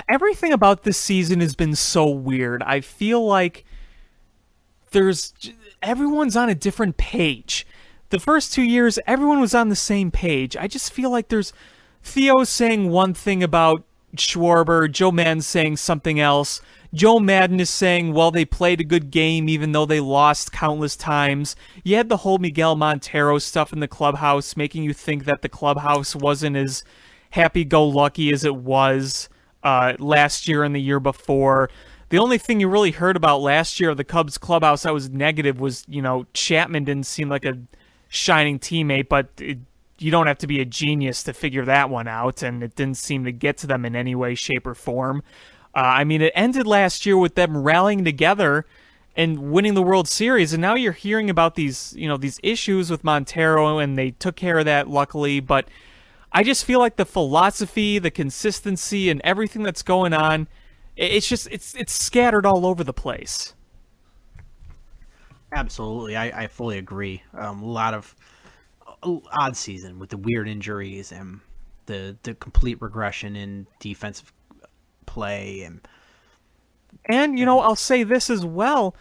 everything about this season has been so weird. I feel like everyone's on a different page. The first 2 years, everyone was on the same page. I just feel like there's Theo saying one thing about Schwarber, Joe Madden saying something else. Joe Madden is saying, well, they played a good game even though they lost countless times. You had the whole Miguel Montero stuff in the clubhouse, making you think that the clubhouse wasn't as happy-go-lucky as it was last year and the year before. The only thing you really heard about last year of the Cubs clubhouse that was negative was, Chapman didn't seem like a shining teammate, but you don't have to be a genius to figure that one out, and it didn't seem to get to them in any way, shape, or form. It ended last year with them rallying together and winning the World Series, and now you're hearing about these issues with Montero, and they took care of that, luckily, but I just feel like the philosophy, the consistency, and everything that's going on, it's scattered all over the place. Absolutely, I fully agree. A lot of odd season with the weird injuries and the complete regression in defensive play, and I'll say this as well: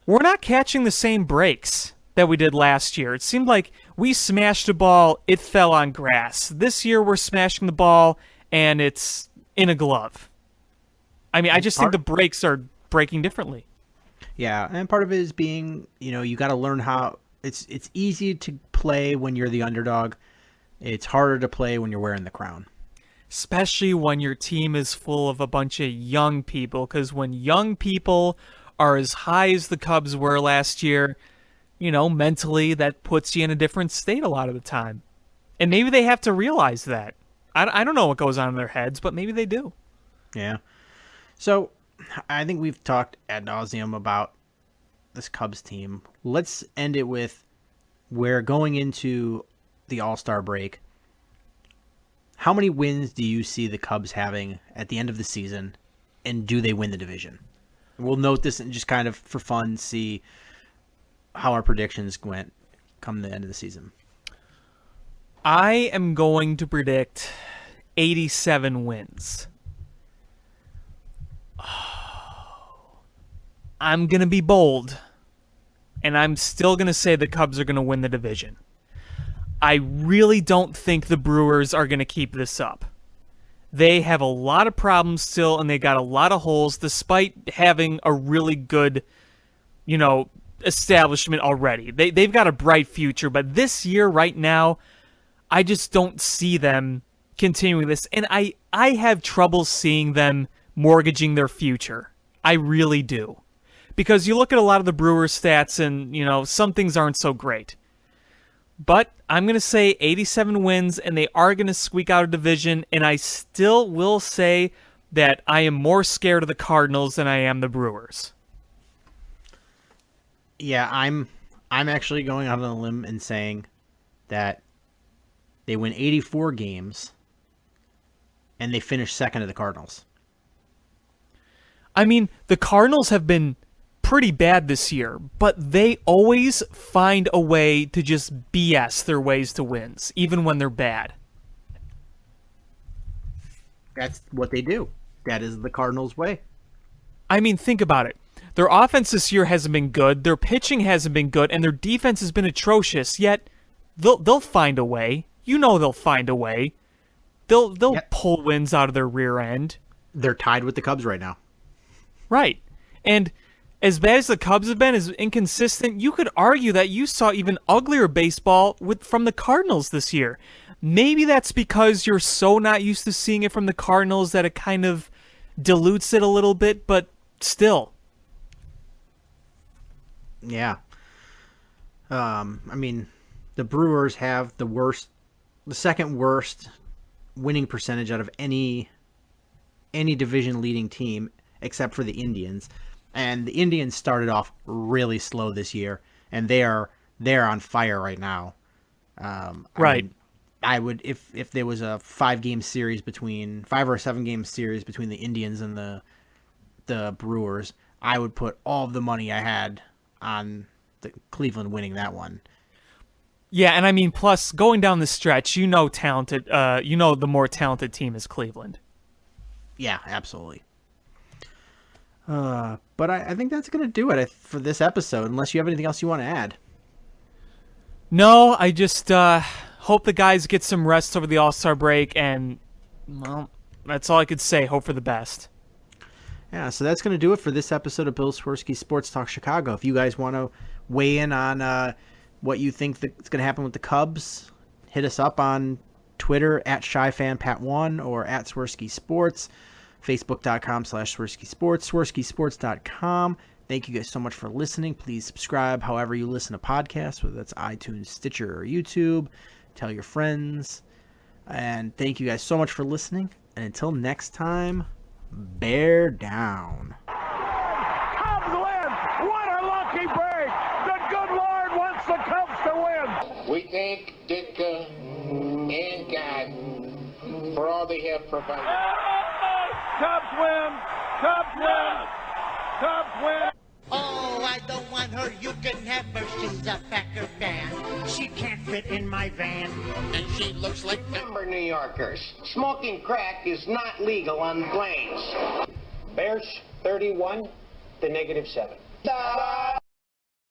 we're not catching the same breaks that we did last year. It seemed like we smashed a ball, it fell on grass. This year we're smashing the ball and it's in a glove. I mean, I just think the breaks are breaking differently. Yeah, and part of it is being, you got to learn how it's easy to play when you're the underdog. It's harder to play when you're wearing the crown. Especially when your team is full of a bunch of young people, because when young people are as high as the Cubs were last year, mentally that puts you in a different state a lot of the time. And maybe they have to realize that. I don't know what goes on in their heads, but maybe they do. Yeah. So I think we've talked ad nauseum about this Cubs team. Let's end it with, we're going into the All-Star break. How many wins do you see the Cubs having at the end of the season, and do they win the division? We'll note this and just kind of for fun see how our predictions went come the end of the season. I am going to predict 87 wins. I'm going to be bold, and I'm still going to say the Cubs are going to win the division. I really don't think the Brewers are going to keep this up. They have a lot of problems still, and they got a lot of holes, despite having a really good, establishment already. They've got a bright future, but this year, right now, I just don't see them continuing this. And I have trouble seeing them mortgaging their future. I really do. Because you look at a lot of the Brewers' stats, and, some things aren't so great. But I'm going to say 87 wins, and they are going to squeak out a division, and I still will say that I am more scared of the Cardinals than I am the Brewers. Yeah, I'm actually going out on a limb and saying that they win 84 games, and they finish second to the Cardinals. I mean, the Cardinals have been pretty bad this year, but they always find a way to just BS their ways to wins, even when they're bad. That's what they do. That is the Cardinals' way. I mean, think about it. Their offense this year hasn't been good, their pitching hasn't been good, and their defense has been atrocious, yet they'll find a way. They'll find a way. They'll pull wins out of their rear end. They're tied with the Cubs right now. Right. And as bad as the Cubs have been, as inconsistent, you could argue that you saw even uglier baseball from the Cardinals this year. Maybe that's because you're so not used to seeing it from the Cardinals that it kind of dilutes it a little bit, but still. Yeah. I mean, the Brewers have the second worst winning percentage out of any division leading team except for the Indians. And the Indians started off really slow this year, and they're on fire right now. Right. I would, if there was a 5 or 7 game series between the Indians and the Brewers, I would put all of the money I had on the Cleveland winning that one. Yeah, and I mean, plus going down the stretch, the more talented team is Cleveland. Yeah, absolutely. But I think that's going to do it for this episode, unless you have anything else you want to add. No, I just hope the guys get some rest over the All-Star break, and, well, that's all I could say. Hope for the best. Yeah, so that's going to do it for this episode of Bill Swerski Sports Talk Chicago. If you guys want to weigh in on what you think that's going to happen with the Cubs, hit us up on Twitter at ShyFanPat1 or at Swerski Sports. Facebook.com/Swerski Sports, SwerskiSports.com. Thank you guys so much for listening. Please subscribe however you listen to podcasts, whether that's iTunes, Stitcher, or YouTube. Tell your friends. And thank you guys so much for listening. And until next time, bear down. Cubs win! What a lucky break! The good Lord wants the Cubs to win! We thank Ditka and God for all they have provided. Cubs win! Cubs win! Cubs win! Oh, I don't want her. You can have her. She's a Packer fan. She can't fit in my van. And she looks like Remember, New Yorkers, smoking crack is not legal on planes. Bears 31 to -7.